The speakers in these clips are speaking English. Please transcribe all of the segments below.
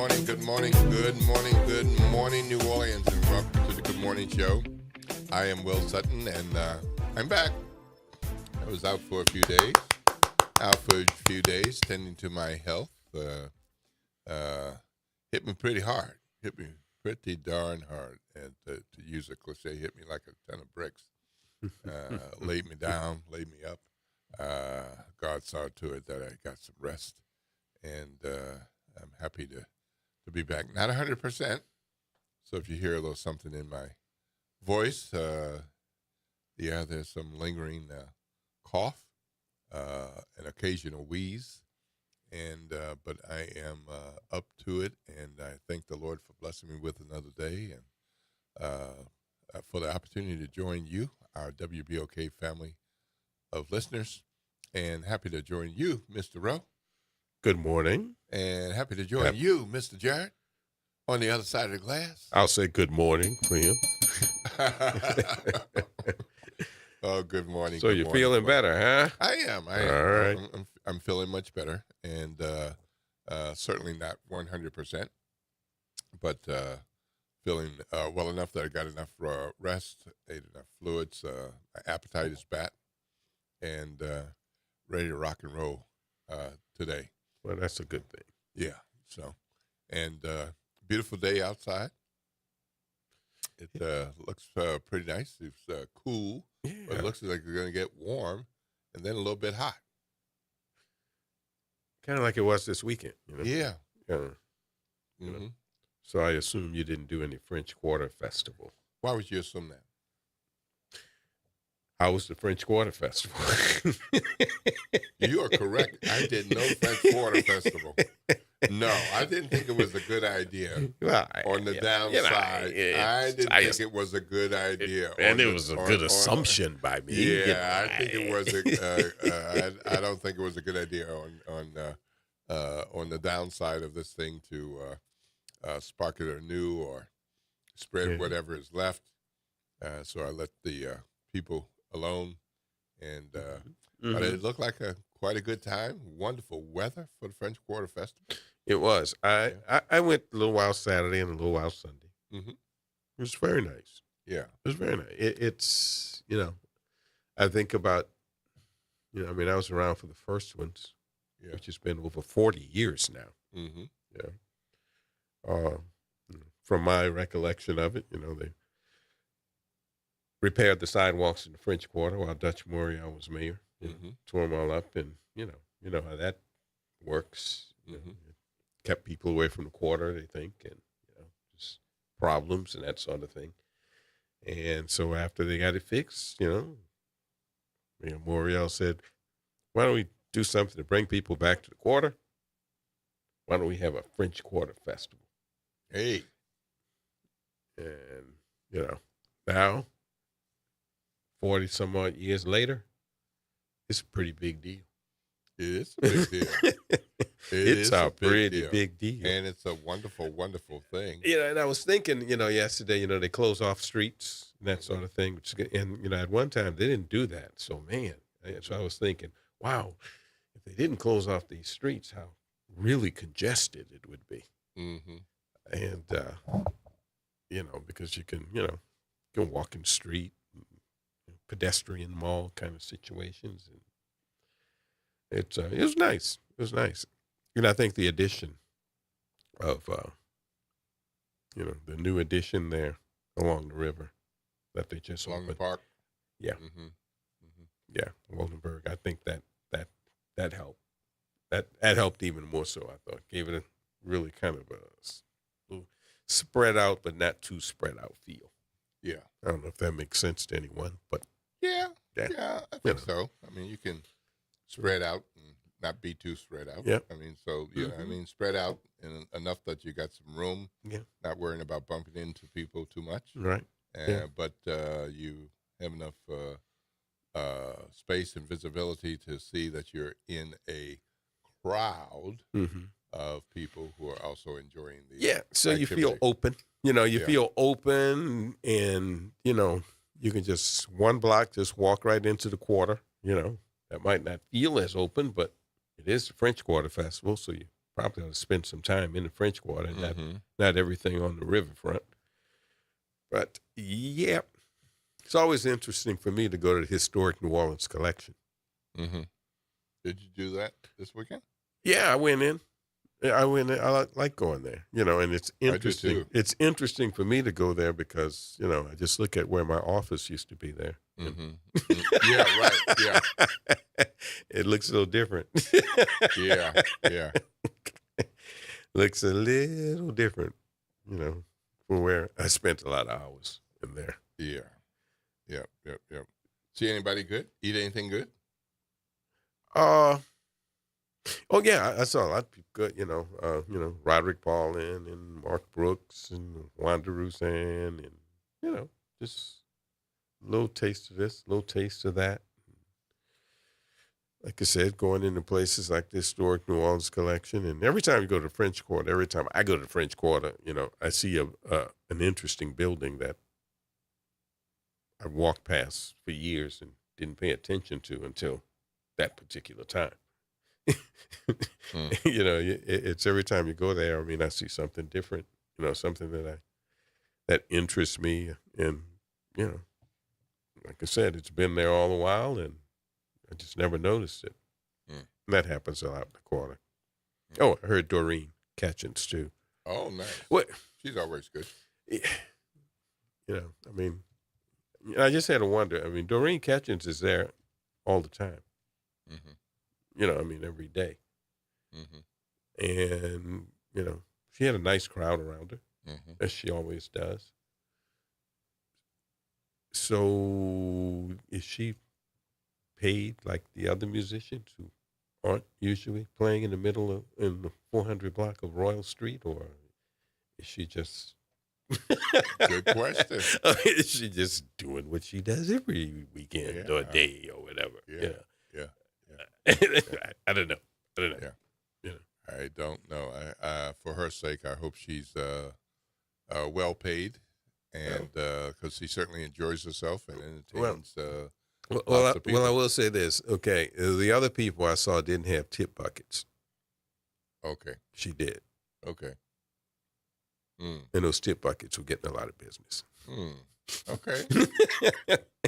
good morning, New Orleans, and welcome to the Good Morning Show. I am Will Sutton, and I'm back. I was out for a few days, tending to my health. Hit me pretty hard. Hit me pretty darn hard, and to use a cliche, hit me like a ton of bricks. Laid me down, laid me up. God saw to it that I got some rest, and I'm happy to be back. Not 100%. So if you hear a little something in my voice, there's some lingering cough, an occasional wheeze, and but I am up to it, and I thank the Lord for blessing me with another day, and for the opportunity to join you, our WBOK family of listeners, and happy to join you, Mr. Rowe. Good morning. And happy to join you, Mr. Jarrett, on the other side of the glass. I'll say good morning for him. Oh, good morning. So you're feeling better, huh? I am. All right. I'm feeling much better, and certainly not 100%, but feeling well enough that I got enough rest, ate enough fluids, my appetite is back, and ready to rock and roll today. Well, that's a good thing. Yeah. So, and beautiful day outside. It looks pretty nice. It's cool, but it looks like it's going to get warm and then a little bit hot. Kind of like it was this weekend. You know? Yeah. You know? So I assume you didn't do any French Quarter Festival. Why would you assume that? How was the French Quarter Festival? You are correct. I did no French Quarter Festival. No, I didn't think it was a good idea. Well, on the downside, I didn't think it was a good idea. And it was a good assumption by me. Yeah, I think it was. I don't think it was a good idea on the downside of this thing to spark it anew or spread whatever is left. So I let the people alone, and but it looked like quite a good time. Wonderful weather for the French Quarter Festival. It was. I went a little while Saturday and a little while Sunday. Mm-hmm. It was very nice. Yeah, it was very nice. It's I think about I mean, I was around for the first ones, which has been over 40 years now. Mm-hmm. Yeah. From my recollection of it, they repaired the sidewalks in the French Quarter while Dutch Morial was mayor. Tore them all up, and you know how that works. Kept people away from the quarter, they think, and just problems and that sort of thing. And so after they got it fixed, Morial said, "Why don't we do something to bring people back to the quarter? Why don't we have a French Quarter Festival?" Hey, and now 40 some odd years later, it's a pretty big deal. It is a big deal. It's a pretty big deal. And it's a wonderful, wonderful thing. And I was thinking, yesterday, they close off streets and that sort of thing. And, at one time, they didn't do that. So, man, so I was thinking, wow, if they didn't close off these streets, how really congested it would be. Mm-hmm. And, because you can walk in the street, pedestrian mall kind of situations, and it was nice. It was nice, and I think the addition of the new addition there along the river that they just along opened. the park, yeah, Waldenburg. I think that helped. That helped even more so. I thought gave it a really kind of a little spread out, but not too spread out feel. Yeah, I don't know if that makes sense to anyone, but yeah, I think so. I mean, you can spread out and not be too spread out. Yeah. I mean, so spread out and enough that you got some room. Yeah. Not worrying about bumping into people too much. Right. But you have enough space and visibility to see that you're in a crowd of people who are also enjoying the so activity. you feel open. You feel open, and you can just one block just walk right into the quarter. That might not feel as open, but it is the French Quarter Festival, so you probably ought to spend some time in the French Quarter, Mm-hmm. not everything on the riverfront. But yeah, it's always interesting for me to go to the Historic New Orleans Collection. Mm-hmm. Did you do that this weekend? Yeah, I went in. I went in. I like going there, and it's interesting. too. It's interesting for me to go there because, I just look at where my office used to be there. Mm-hmm. Yeah, right. Yeah. It looks a little different. Yeah. Yeah. Looks a little different, from where I spent a lot of hours in there. Yeah. Yep. Yep. Yep. See anybody good? Eat anything good? Oh yeah, I saw a lot of people good, Roderick Paulin and Mark Brooks and Wanda Rousseau and, just a little taste of this, a little taste of that. Like I said, going into places like the Historic New Orleans Collection, and every time you go to the French Quarter, every time I go to the French Quarter, I see an interesting building that I walked past for years and didn't pay attention to until that particular time. It's every time you go there. I mean, I see something different. Something that interests me, and like I said, it's been there all the while, and I just never noticed it. And that happens a lot in the quarter. Oh, I heard Doreen Catchings too. Oh, nice. What? She's always good. I mean, I just had to wonder. I mean, Doreen Catchings is there all the time. Mm-hmm. Every day. Mm-hmm. And, she had a nice crowd around her, Mm-hmm. as she always does. So is she paid like the other musicians who aren't usually playing in the 400 block of Royal Street, or is she just... Good question. Is she just doing what she does every weekend or day or whatever? Yeah. I don't know. Yeah. I don't know. For her sake, I hope she's well paid, and because she certainly enjoys herself and entertains. Well, I will say this. Okay, the other people I saw didn't have tip buckets. Okay. She did. Okay. And those tip buckets were getting a lot of business. Okay.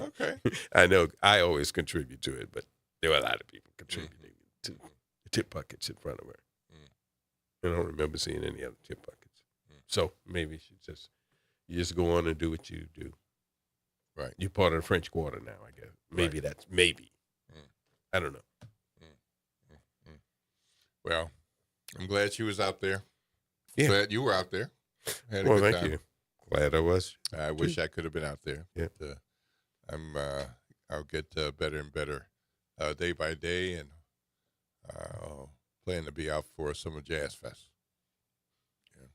Okay. I know I always contribute to it, but there were a lot of people contributing to the tip buckets in front of her. I don't remember seeing any other tip buckets. So maybe you just go on and do what you do. Right. You're part of the French Quarter now, I guess. Maybe Right. maybe. I don't know. Well, I'm glad she was out there. Yeah. Glad you were out there. Had a Well, good thank time. you. Glad I was. I wish I could have been out there. Yeah. But, I'll get better and better day by day, and plan to be out for Summer Jazz Fest. Yeah.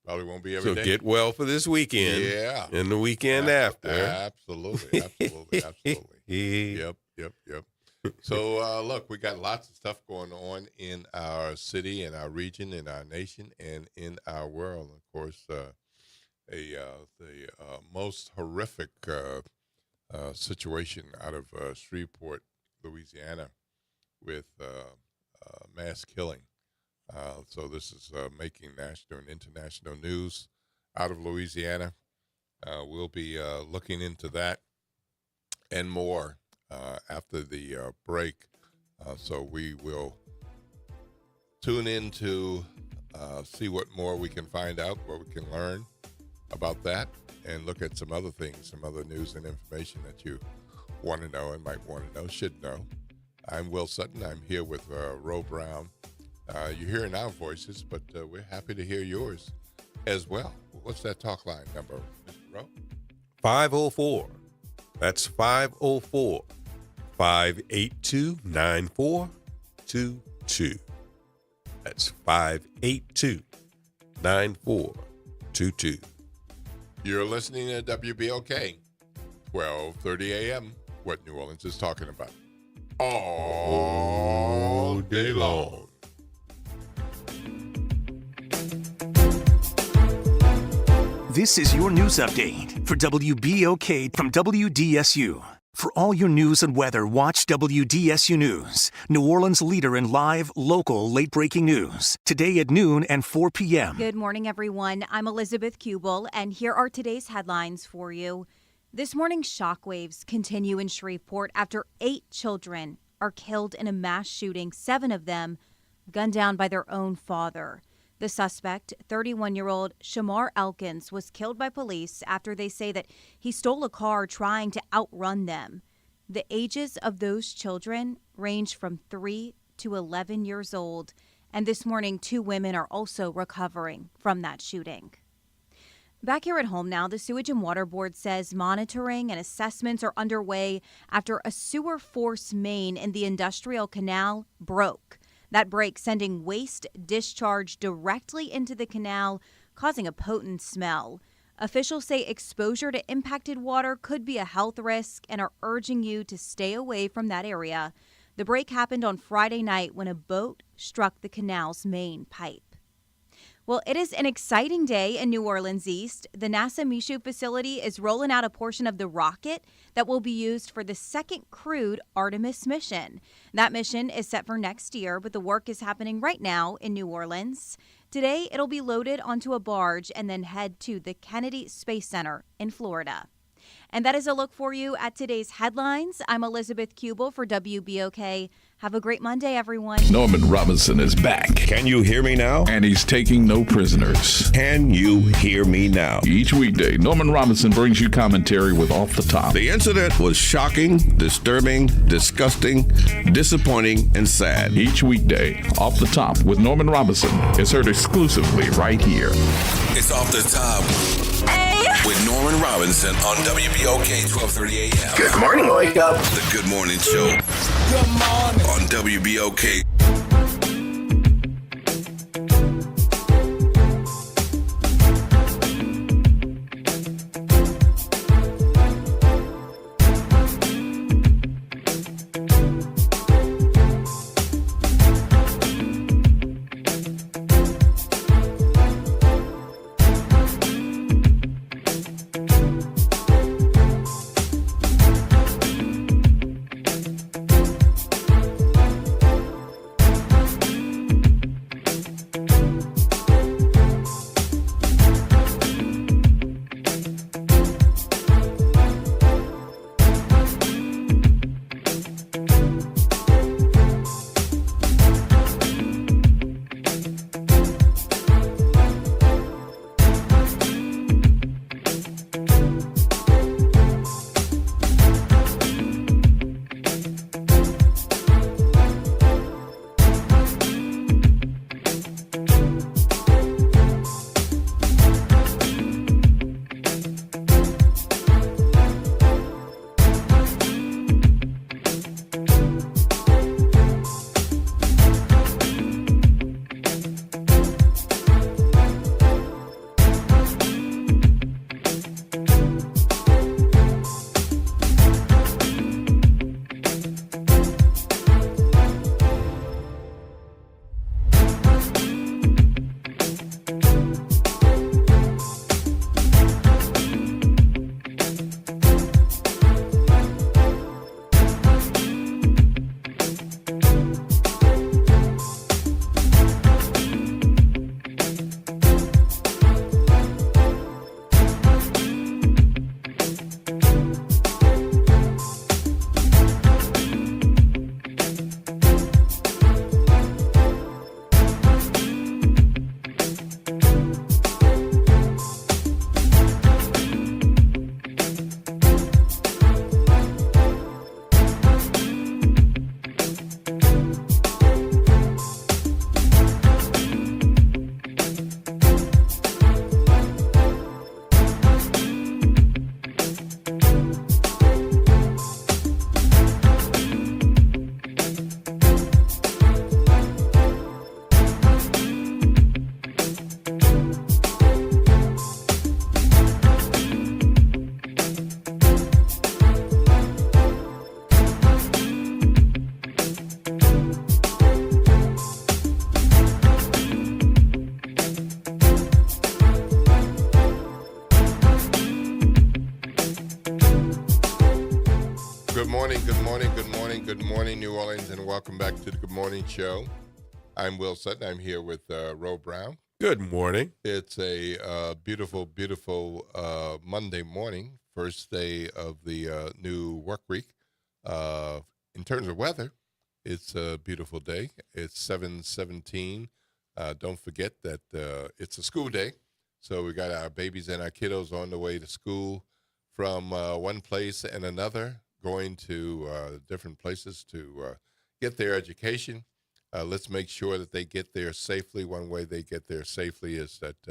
Probably won't be every So day. get well for this weekend. Yeah. And the weekend after. Absolutely. Yep. So, look, we got lots of stuff going on in our city, in our region, in our nation, and in our world. Of course, the most horrific situation out of Shreveport, Louisiana, with mass killing. So this is making national and international news out of Louisiana. We'll be looking into that and more after the break. So we will tune in to see what more we can find out, what we can learn about that, and look at some other things, some other news and information that you want to know and might want to know, should know. I'm Will Sutton. I'm here with Ro Brown. You're hearing our voices, but we're happy to hear yours as well. What's that talk line number, Mr. Ro? 504. That's 504 582 9422. That's 582 9422. You're listening to WBOK, 12:30 a.m., what New Orleans is talking about. All day long. This is your news update for WBOK from WDSU. For all your news and weather, watch WDSU News, New Orleans' leader in live, local, late-breaking news. Today at noon and 4 p.m. Good morning, everyone. I'm Elizabeth Kubel, and here are today's headlines for you. This morning, shockwaves continue in Shreveport after 8 children are killed in a mass shooting, 7 of them gunned down by their own father. The suspect, 31-year-old Shamar Elkins, was killed by police after they say that he stole a car trying to outrun them. The ages of those children range from 3 to 11 years old, and this morning 2 women are also recovering from that shooting. Back here at home now, the Sewage and Water Board says monitoring and assessments are underway after a sewer force main in the Industrial Canal broke. That break sending waste discharge directly into the canal, causing a potent smell. Officials say exposure to impacted water could be a health risk and are urging you to stay away from that area. The break happened on Friday night when a boat struck the canal's main pipe. Well, it is an exciting day in New Orleans East. The NASA Michoud facility is rolling out a portion of the rocket that will be used for the second crewed Artemis mission. That mission is set for next year, but the work is happening right now in New Orleans. Today, it'll be loaded onto a barge and then head to the Kennedy Space Center in Florida. And that is a look for you at today's headlines. I'm Elizabeth Kubel for WBOK. Have a great Monday, everyone. Norman Robinson is back. Can you hear me now? And he's taking no prisoners. Can you hear me now? Each weekday, Norman Robinson brings you commentary with Off the Top. The incident was shocking, disturbing, disgusting, disappointing, and sad. Each weekday, Off the Top with Norman Robinson is heard exclusively right here. It's Off the Top with Norman Robinson on WBOK 1230 AM. Good morning, wake up. The Good Morning Show. Good morning. On WBOK. Good morning, good morning, good morning, good morning, New Orleans, and welcome back to the Good Morning Show. I'm Will Sutton. I'm here with Ro Brown. Good morning. It's a beautiful, beautiful Monday morning, first day of the new work week. In terms of weather, it's a beautiful day. It's 7:17. Don't forget that it's a school day, so we got our babies and our kiddos on the way to school from one place and another, going to different places to get their education. Let's make sure that they get there safely. One way they get there safely is that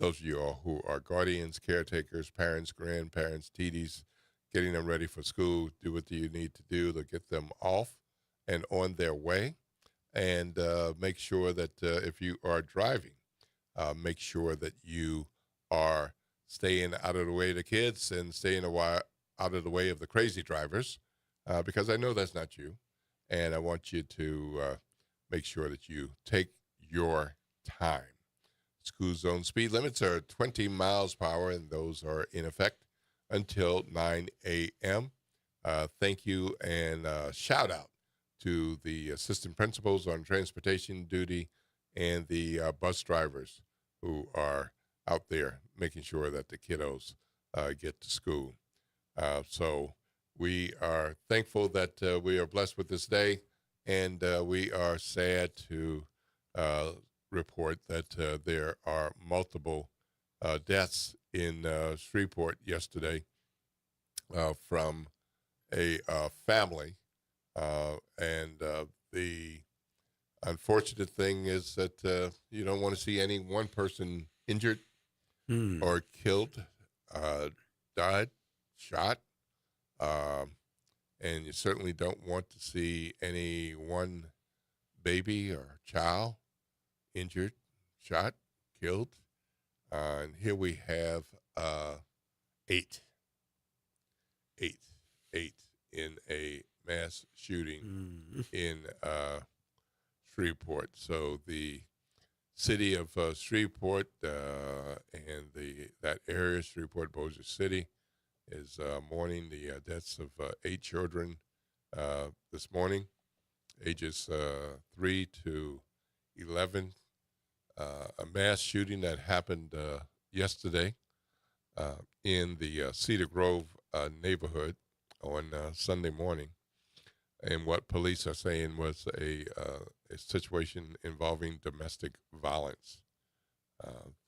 those of you all who are guardians, caretakers, parents, grandparents, TDs, getting them ready for school, do what you need to do to get them off and on their way. And make sure that if you are driving, make sure that you are staying out of the way of the kids and staying out of the way of the crazy drivers, because I know that's not you. And I want you to make sure that you take your time. School zone speed limits are 20 miles per hour, and those are in effect until 9 a.m. Thank you, and shout out to the assistant principals on transportation duty and the bus drivers who are out there making sure that the kiddos get to school. So we are thankful that we are blessed with this day, and we are sad to report that there are multiple deaths in Shreveport yesterday from a family. And the unfortunate thing is that you don't want to see any one person injured or killed, died, shot. And you certainly don't want to see any one baby or child injured, shot, killed. And here we have 8 in a mass shooting in Shreveport. So the city of Shreveport and that area, Shreveport, Bossier City, is mourning the deaths of 8 children this morning, ages 3 to 11. A mass shooting that happened yesterday in the Cedar Grove neighborhood on Sunday morning. And what police are saying was a situation involving domestic violence.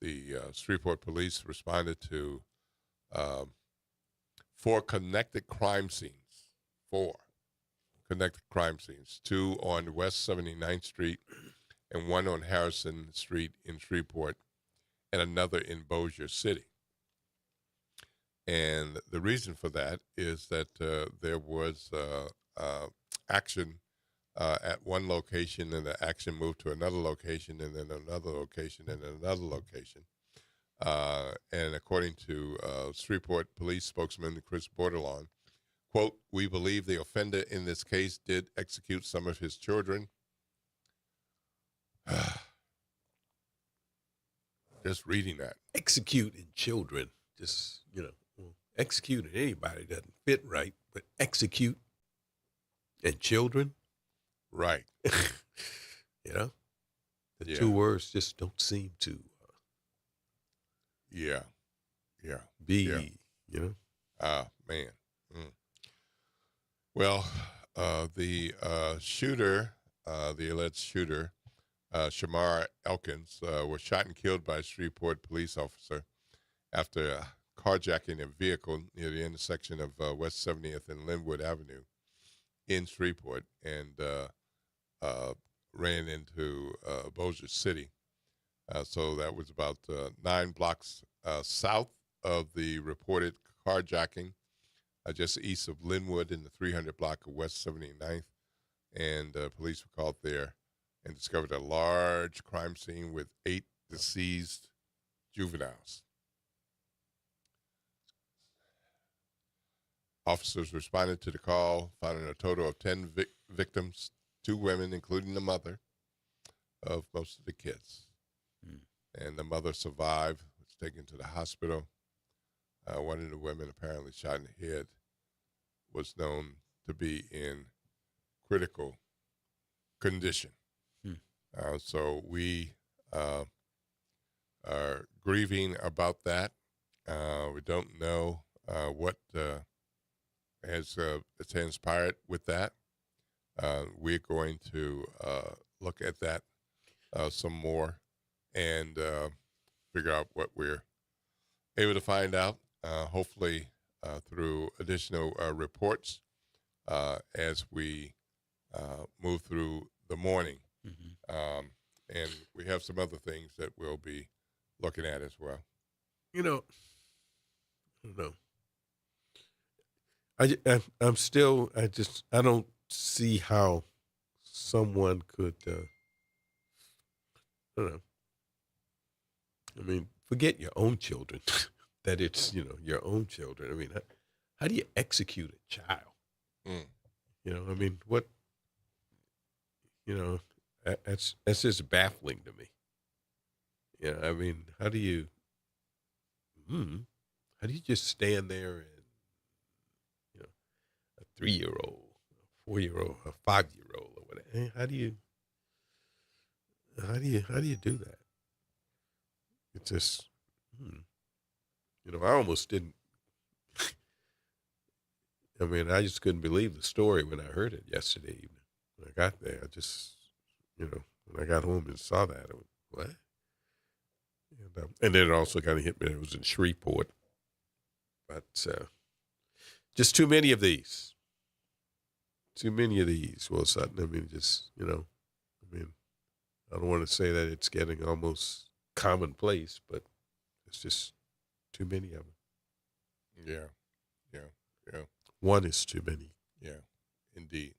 The Shreveport police responded to 4 connected crime scenes, 2 on West 79th Street and 1 on Harrison Street in Shreveport and another in Bossier City. And the reason for that is that there was action at one location, and the action moved to another location, and then another location, and another location. And according to Shreveport Police spokesman Chris Bordelon, quote, "We believe the offender in this case did execute some of his children." Just reading that. Executing children, just, executing anybody doesn't fit right, but execute and children. Right. The 2 words just don't seem to be, man. Well, the shooter, the alleged shooter, Shamar Elkins, was shot and killed by a Shreveport police officer after carjacking a vehicle near the intersection of West 70th and Linwood Avenue in Shreveport, and ran into Bossier City. So that was about 9 blocks south of the reported carjacking, just east of Linwood in the 300 block of West 79th. And police were called there and discovered a large crime scene with 8 deceased juveniles. Officers responded to the call, finding a total of 10 victims, 2 women, including the mother of most of the kids. And the mother survived, was taken to the hospital. One of the women, apparently shot in the head, was known to be in critical condition. So we are grieving about that. We don't know what has transpired with that. We're going to look at that some more and figure out what we're able to find out, hopefully through additional reports as we move through the morning. And we have some other things that we'll be looking at as well. I don't know. I don't see how someone could, I don't know. I mean, forget your own children, that it's, your own children. I mean, how do you execute a child? I mean, what, that's just baffling to me. I mean, how do you just stand there and, a 3-year-old, a 4-year-old, a 5-year-old, or whatever? How do you do that? It's just, I almost didn't. I mean, I just couldn't believe the story when I heard it yesterday evening. When I got there, I just, when I got home and saw that, I went, what? And then it also kind of hit me that it was in Shreveport. But just too many of these. Will Sutton. I mean, just, I don't want to say that it's getting almost commonplace, but it's just too many of them. Yeah. One is too many. Yeah, indeed.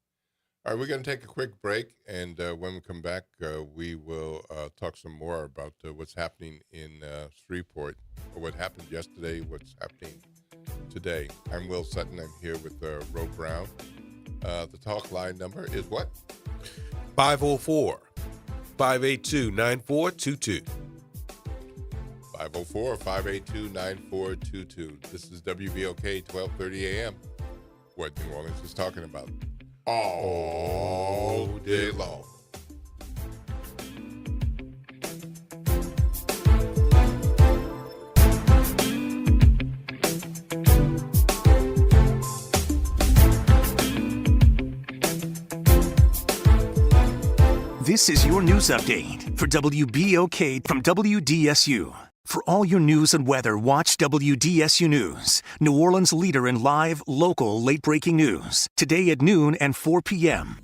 All right, we're going to take a quick break, and when we come back, we will talk some more about what's happening in Shreveport, or what happened yesterday, what's happening today. I'm Will Sutton. I'm here with Ro Brown. The talk line number is what? 504-582-9422. 504-582-9422. This is WBOK 1230 AM. What New Orleans is talking about all day long. This is your news update for WBOK from WDSU. For all your news and weather, watch WDSU News, New Orleans' leader in live, local, late-breaking news. Today at noon and 4 p.m.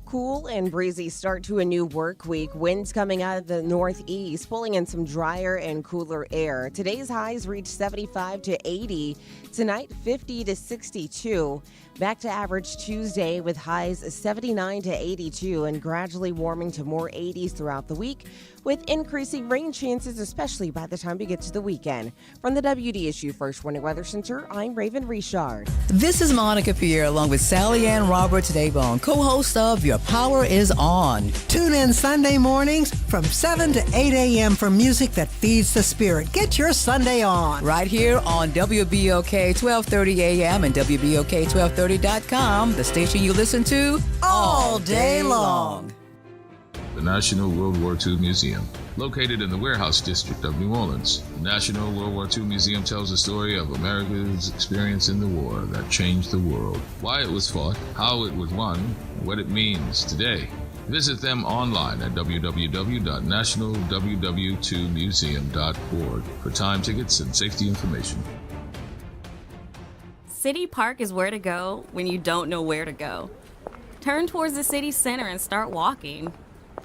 Cool and breezy start to a new work week. Winds coming out of the northeast, pulling in some drier and cooler air. Today's highs reach 75 to 80. Tonight, 50 to 62. Back to average Tuesday with highs 79 to 82 and gradually warming to more 80s throughout the week with increasing rain chances, especially by the time we get to the weekend. From the WDSU First Warning Weather Center, I'm Raven Richard. This is Monica Pierre along with Sally Ann Roberts Daybone, co-host of Your Power is On. Tune in Sunday mornings from 7 to 8 a.m. for music that feeds the spirit. Get your Sunday on. Right here on WBOK 1230 AM and WBOK1230.com, the station you listen to all day long. The National World War II Museum, located in the Warehouse District of New Orleans. The National World War II Museum tells the story of America's experience in the war that changed the world, why it was fought, how it was won, and what it means today. Visit them online at www.nationalww2museum.org for time tickets and safety information. City Park is where to go when you don't know where to go. Turn towards the city center and start walking.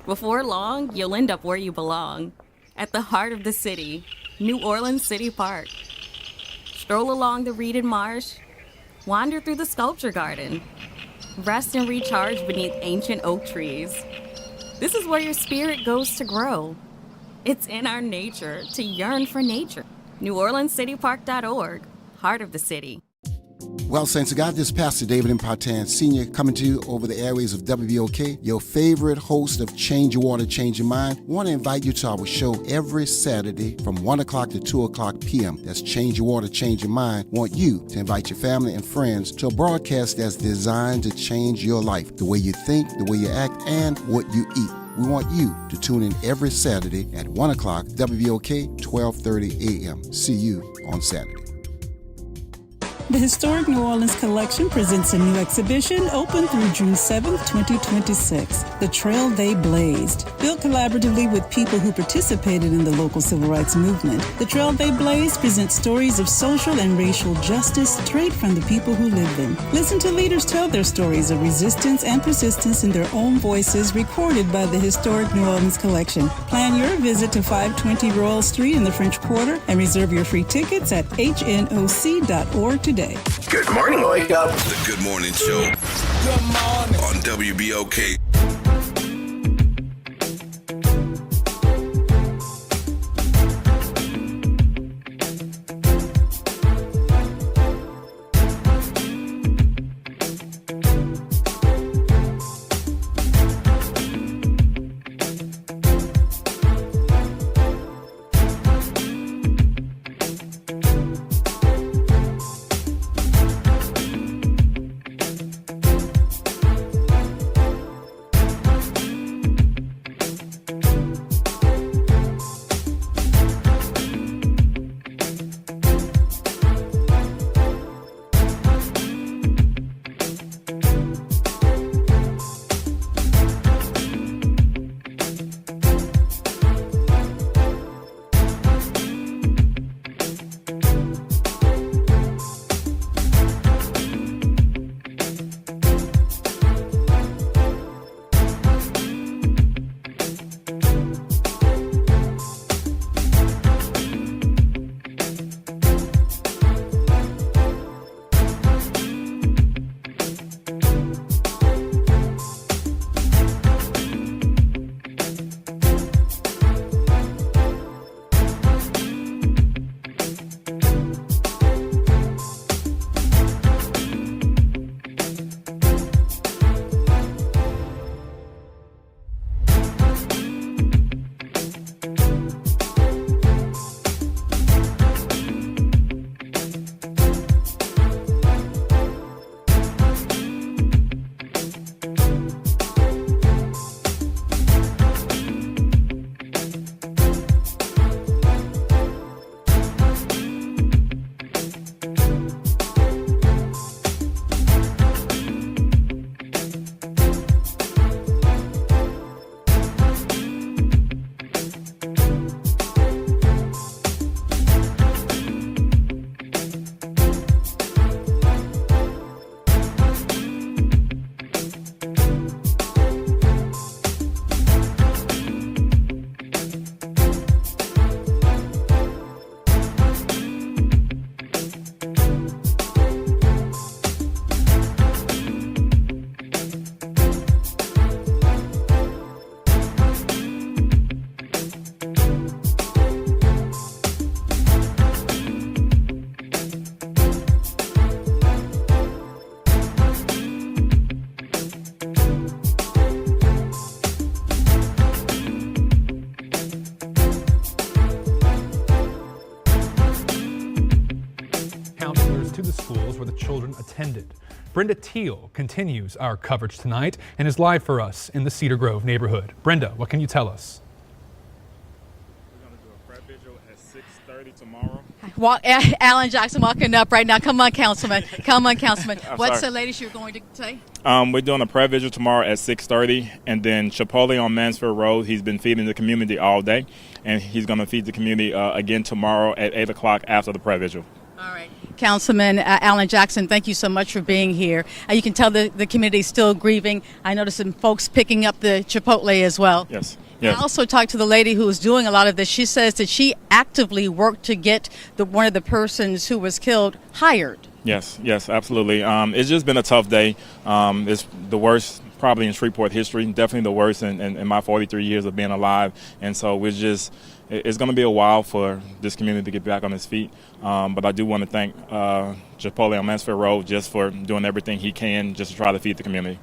Before long, you'll end up where you belong, at the heart of the city, New Orleans City Park. Stroll along the reeded marsh, wander through the sculpture garden, rest and recharge beneath ancient oak trees. This is where your spirit goes to grow. It's in our nature to yearn for nature. NewOrleansCityPark.org, heart of the city. Well, Saints of God, this is Pastor David Impartan Sr. coming to you over the airways of WBOK, your favorite host of Change Your Water, Change Your Mind. I want to invite you to our show every Saturday from 1 o'clock to 2 o'clock p.m. That's Change Your Water, Change Your Mind. I want you to invite your family and friends to a broadcast that's designed to change your life, the way you think, the way you act, and what you eat. We want you to tune in every Saturday at 1 o'clock, WBOK, 12:30 a.m. See you on Saturday. The Historic New Orleans Collection presents a new exhibition open through June 7th, 2026, The Trail They Blazed. Built collaboratively with people who participated in the local civil rights movement, The Trail They Blazed presents stories of social and racial justice straight from the people who lived them. Listen to leaders tell their stories of resistance and persistence in their own voices, recorded by the Historic New Orleans Collection. Plan your visit to 520 Royal Street in the French Quarter and reserve your free tickets at hnoc.org today. Good morning, wake up. The Good Morning Show. Good morning. On WBOK. attended. Brenda Teal continues our coverage tonight and is live for us in the Cedar Grove neighborhood. Brenda, what can you tell us? We're going to do a prayer vigil at 6:30 tomorrow. Alan Jackson walking up right now. Come on, Councilman. Come on, Councilman. What's sorry. the latest you're going to say? We're doing a prayer vigil tomorrow at 6:30, and then Chipotle on Mansfield Road. He's been feeding the community all day, and he's going to feed the community again tomorrow at 8 o'clock after the prayer vigil. All right. Councilman Alan Jackson, thank you so much for being here. You can tell the community is still grieving. I noticed some folks picking up the Chipotle as well. Yes. I also talked to the lady who was doing a lot of this. She says that she actively worked to get one of the persons who was killed hired. Yes, absolutely. It's just been a tough day. It's the worst probably in Shreveport history, definitely the worst in my 43 years of being alive. And so it's going to be a while for this community to get back on its feet. But I do want to thank Chipotle on Mansfield Road just for doing everything he can just to try to feed the community.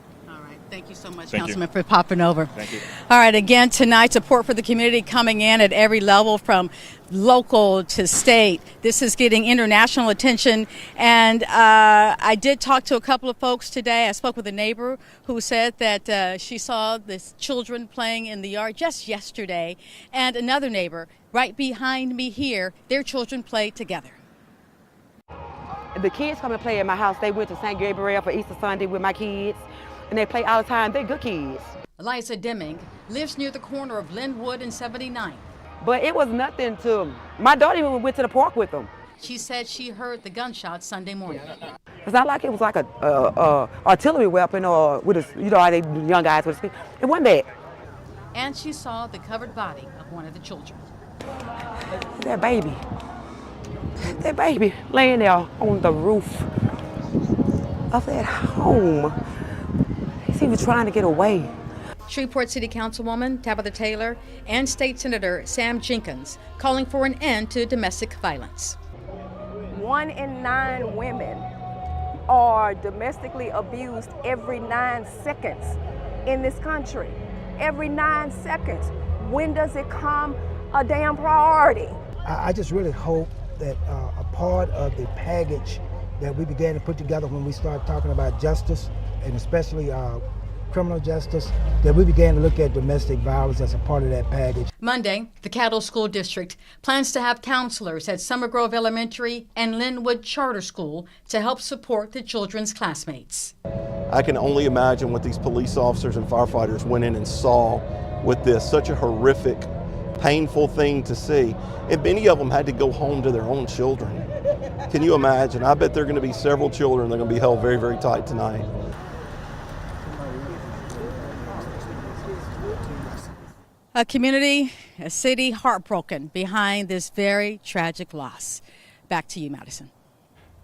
Thank you so much, Thank Councilman, you. for popping over. Thank you. All right, again, tonight, support for the community coming in at every level from local to state. This is getting international attention. And I did talk to a couple of folks today. I spoke with a neighbor who said that she saw the children playing in the yard just yesterday. And another neighbor right behind me here, their children played together. The kids come and play at my house. They went to St. Gabriel for Easter Sunday with my kids. And they play all the time. They're good kids. Eliza Deming lives near the corner of Linwood and 79. But it was nothing to, my daughter even went to the park with them. She said she heard the gunshots Sunday morning. It's not like it was like a artillery weapon or with a, you know how they young guys would speak. It wasn't that. And she saw the covered body of one of the children. That baby laying there on the roof of that home. He was trying to get away. Shreveport City Councilwoman Tabitha Taylor and State Senator Sam Jenkins calling for an end to domestic violence. 1 in 9 women are domestically abused every 9 seconds in this country. Every 9 seconds. When does it come a damn priority? I just really hope that a part of the package that we began to put together when we started talking about justice, and especially criminal justice, that we began to look at domestic violence as a part of that package. Monday, the Caddo School District plans to have counselors at Summer Grove Elementary and Linwood Charter School to help support the children's classmates. I can only imagine what these police officers and firefighters went in and saw with this, such a horrific, painful thing to see. And many of them had to go home to their own children. Can you imagine? I bet there are going to be several children that are going to be held very, very tight tonight. A community, a city heartbroken behind this very tragic loss. Back to you, Madison.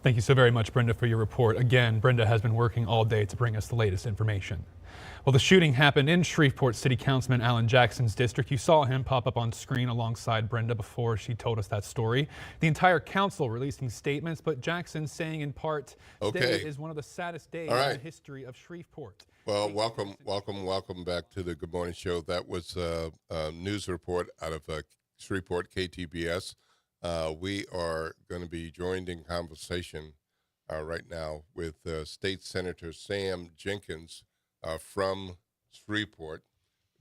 Thank you so very much, Brenda, for your report. Again, Brenda has been working all day to bring us the latest information. Well, the shooting happened in Shreveport City Councilman Alan Jackson's district. You saw him pop up on screen alongside Brenda before she told us that story. The entire council releasing statements, but Jackson saying in part, today is one of the saddest days in the history of Shreveport. Well, welcome back to the Good Morning Show. That was a news report out of Shreveport KTBS. We are going to be joined in conversation right now with State Senator Sam Jenkins from Shreveport.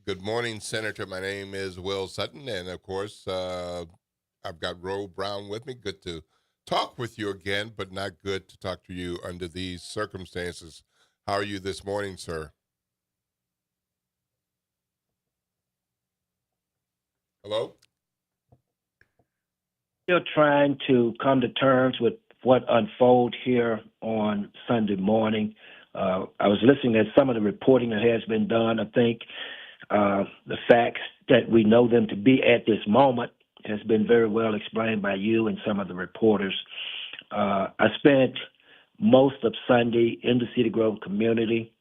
Good morning, Senator. My name is Will Sutton, and of course, I've got Ro Brown with me. Good to talk with you again, but not good to talk to you under these circumstances. How are you this morning, sir? Hello? Still trying to come to terms with what unfolded here on Sunday morning. I was listening to some of the reporting that has been done. I think the facts that we know them to be at this moment has been very well explained by you and some of the reporters. I spent most of Sunday in the Cedar Grove community,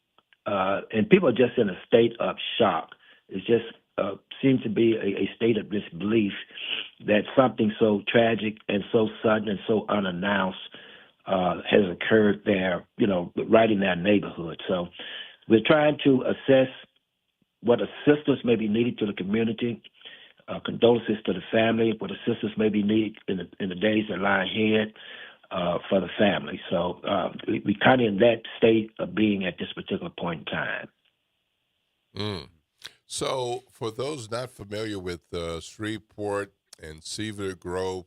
and people are just in a state of shock. It just seems to be a state of disbelief that something so tragic and so sudden and so unannounced has occurred there, right in their neighborhood. So we're trying to assess what assistance may be needed to the community, condolences to the family, what assistance may be needed in the days that lie ahead for the family. So we kind of in that state of being at this particular point in time. So for those not familiar with Shreveport and Cedar Grove,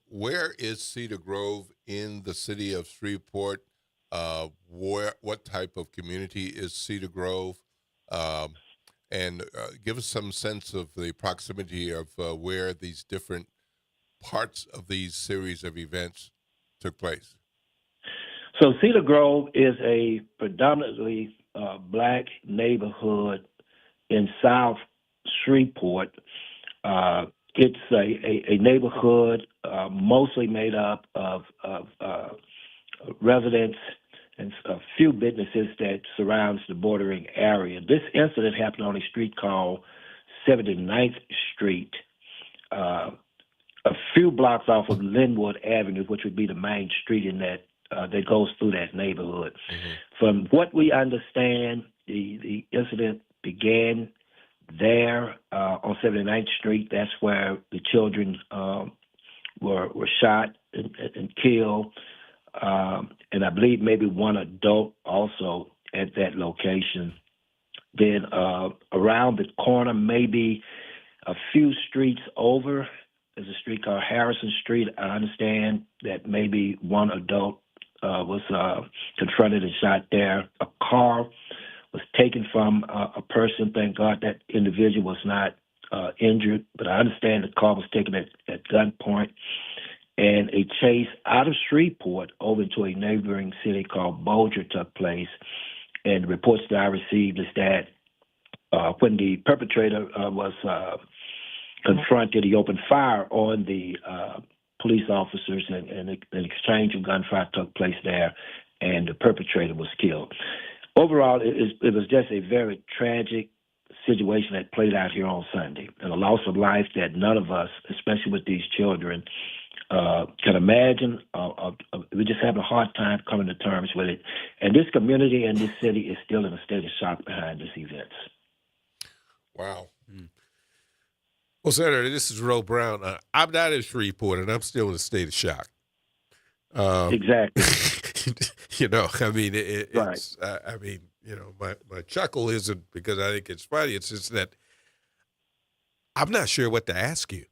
where is Cedar Grove in the city of Shreveport? What type of community is Cedar Grove? And give us some sense of the proximity of where these different parts of these series of events took place. So Cedar Grove is a predominantly black neighborhood in South Shreveport. It's a neighborhood mostly made up of residents and a few businesses that surrounds the bordering area. This incident happened on a street called 79th Street, a few blocks off of Linwood Avenue, which would be the main street in that goes through that neighborhood. From what we understand, the incident began there on 79th Street. That's where the children were shot and killed. And I believe maybe one adult also at that location. Then around the corner, maybe a few streets over, there's a street called Harrison Street. I understand that maybe one adult was confronted and shot there. A car was taken from a person. Thank God that individual was not injured, but I understand the car was taken at gunpoint. And a chase out of Shreveport over to a neighboring city called Bossier took place. And the reports that I received is that when the perpetrator was confronted, he opened fire on the police officers, and an exchange of gunfire took place there, and the perpetrator was killed. Overall, it was just a very tragic situation that played out here on Sunday, and a loss of life that none of us, especially with these children, can imagine. We're just having a hard time coming to terms with it. And this community and this city is still in a state of shock behind these events. Wow. Well, Senator, this is Roe Brown. I'm not in Shreveport, and I'm still in a state of shock. Exactly. I mean, right. It's, I mean, my chuckle isn't because I think it's funny. It's just that I'm not sure what to ask you.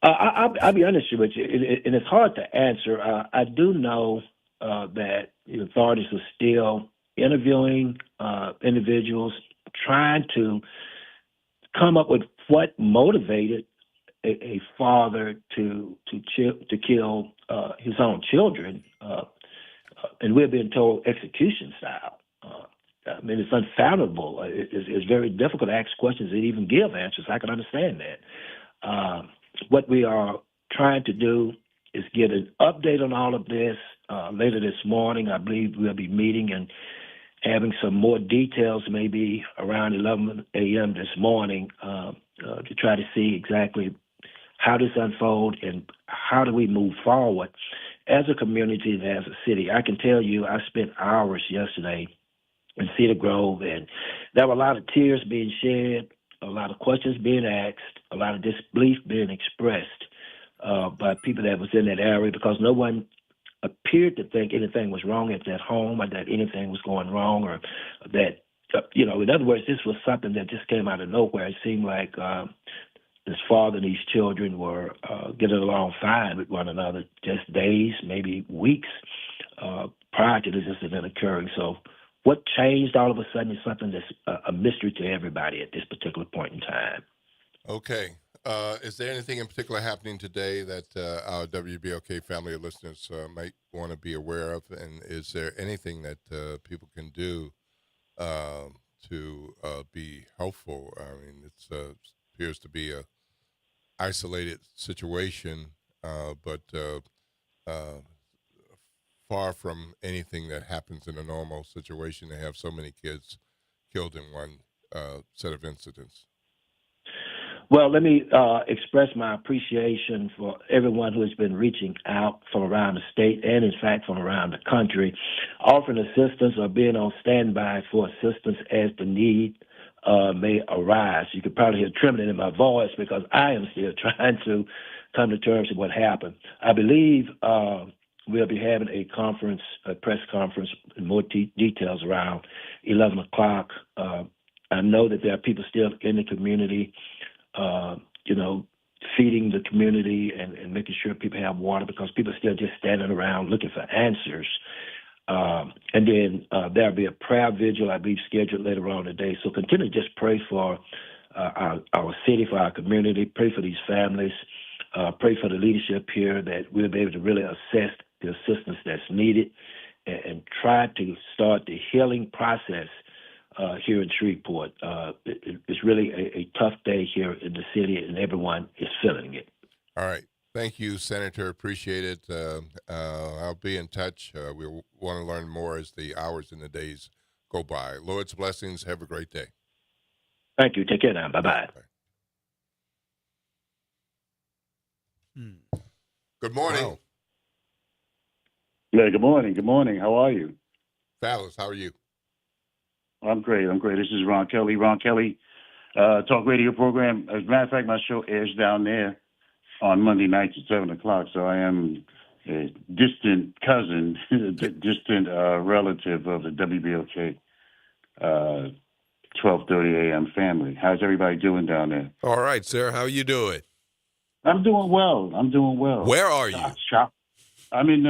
I'll be honest with you, and it's hard to answer. I do know that the authorities are still interviewing individuals, trying to come up with what motivated a father to kill his own children, and we're being told execution style. I mean, it's unfathomable. It's very difficult to ask questions and even give answers. I can understand that. What we are trying to do is get an update on all of this later this morning. I believe we'll be meeting and having some more details maybe around 11 a.m. this morning to try to see exactly how this unfolds and how do we move forward as a community and as a city. I can tell you I spent hours yesterday in Cedar Grove, and there were a lot of tears being shed, a lot of questions being asked, a lot of disbelief being expressed by people that was in that area, because no one appeared to think anything was wrong at that home or that anything was going wrong, or that, in other words, this was something that just came out of nowhere. It seemed like his father and these children were getting along fine with one another just days, maybe weeks prior to this incident occurring. So what changed all of a sudden is something that's a mystery to everybody at this particular point in time. Okay. Is there anything in particular happening today that our WBOK family of listeners might want to be aware of? And is there anything that people can do to be helpful? I mean, it appears to be a isolated situation, but far from anything that happens in a normal situation. They have so many kids killed in one set of incidents. Well, let me express my appreciation for everyone who has been reaching out from around the state and, in fact, from around the country, offering assistance or being on standby for assistance as the need may arise. You could probably hear trembling in my voice because I am still trying to come to terms with what happened. I believe we'll be having a press conference in more details around 11 o'clock. I know that there are people still in the community, feeding the community and making sure people have water, because people are still just standing around looking for answers. And then there'll be a prayer vigil, I believe, scheduled later on today. So continue to just pray for our city, for our community, pray for these families, pray for the leadership here that we'll be able to really assess the assistance that's needed and try to start the healing process here in Shreveport. It's really a tough day here in the city, and everyone is feeling it. All right. Thank you, Senator. Appreciate it. I'll be in touch. We want to learn more as the hours and the days go by. Lord's blessings. Have a great day. Thank you. Take care now. Bye-bye. Good morning. Wow. Yeah, good morning. Good morning. How are you? Fabulous. How are you? I'm great. This is Ron Kelly. Ron Kelly, talk radio program. As a matter of fact, my show airs down there on Monday nights at 7 o'clock. So I am a distant cousin, distant relative of the WBOK 12:30 a.m. family. How's everybody doing down there? All right, sir. How you doing? I'm doing well. Where are you? I'm in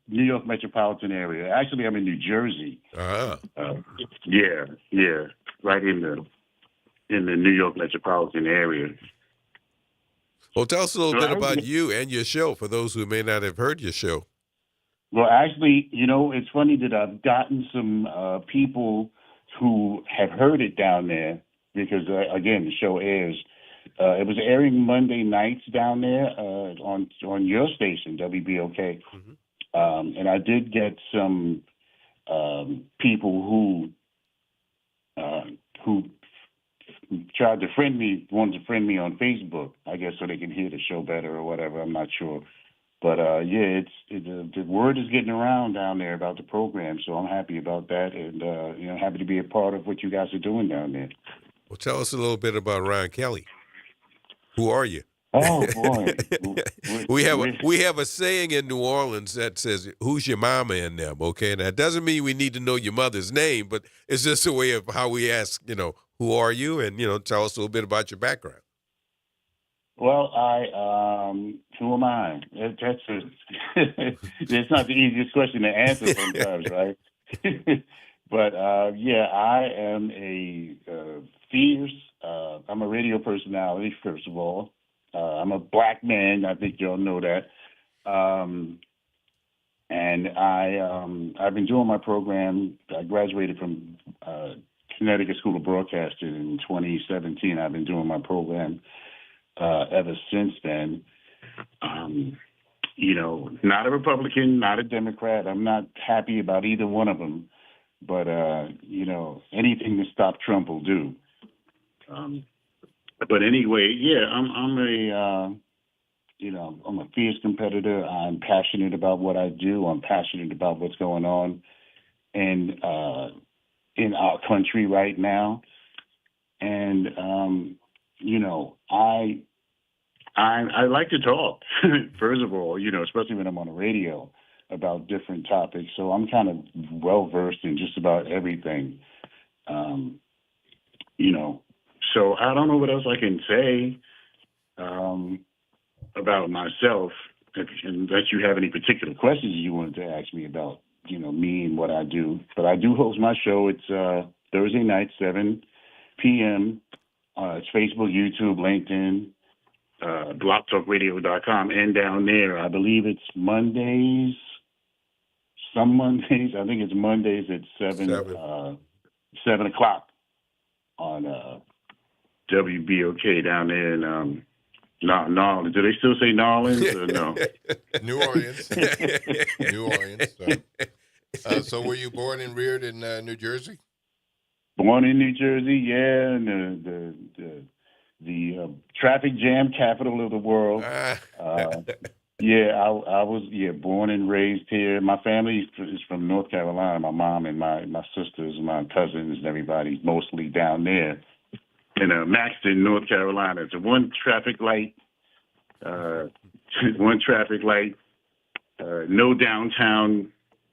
New York metropolitan area. Actually, I'm in New Jersey. Yeah, right in the New York metropolitan area. Well, tell us a little bit about you and your show for those who may not have heard your show. Well, actually, it's funny that I've gotten some people who have heard it down there because, again, the show airs. It was airing Monday nights down there on your station, WBOK. Mm-hmm. And I did get some people who tried to wanted to friend me on Facebook, I guess, so they can hear the show better or whatever. I'm not sure. But, the word is getting around down there about the program, so I'm happy about that and, happy to be a part of what you guys are doing down there. Well, tell us a little bit about Ron Kelly. Who are you? Oh, boy. we have a saying in New Orleans that says, who's your mama in them, okay? Now, that doesn't mean we need to know your mother's name, but it's just a way of how we ask, who are you? And, tell us a little bit about your background. Well, who am I? That's it's not the easiest question to answer sometimes, right? But, I am a fierce, I'm a radio personality, first of all. I'm a black man. I think y'all know that. And I've been doing my program. I graduated from Connecticut School of Broadcasting in 2017. I've been doing my program ever since then. Not a Republican, not a Democrat. I'm not happy about either one of them. But, anything to stop Trump will do. But anyway, I'm a fierce competitor. I'm passionate about what I do. I'm passionate about what's going on in our country right now. And, I like to talk, first of all, especially when I'm on the radio about different topics. So I'm kind of well-versed in just about everything, So I don't know what else I can say about myself, unless you have any particular questions you wanted to ask me about, me and what I do. But I do host my show. It's Thursday night, 7 p.m. It's Facebook, YouTube, LinkedIn, blogtalkradio.com. And down there, I believe it's Mondays. Some Mondays, I think it's Mondays at 7 o'clock on WBOK down there in Narland. Do they still say Narland or no? New Orleans. New Orleans. So were you born and reared in New Jersey? Born in New Jersey, yeah, and the traffic jam capital of the world. I was born and raised here. My family is from North Carolina. My mom and my sisters, my cousins, and everybody's mostly down there in Maxton, North Carolina. It's one traffic light, no downtown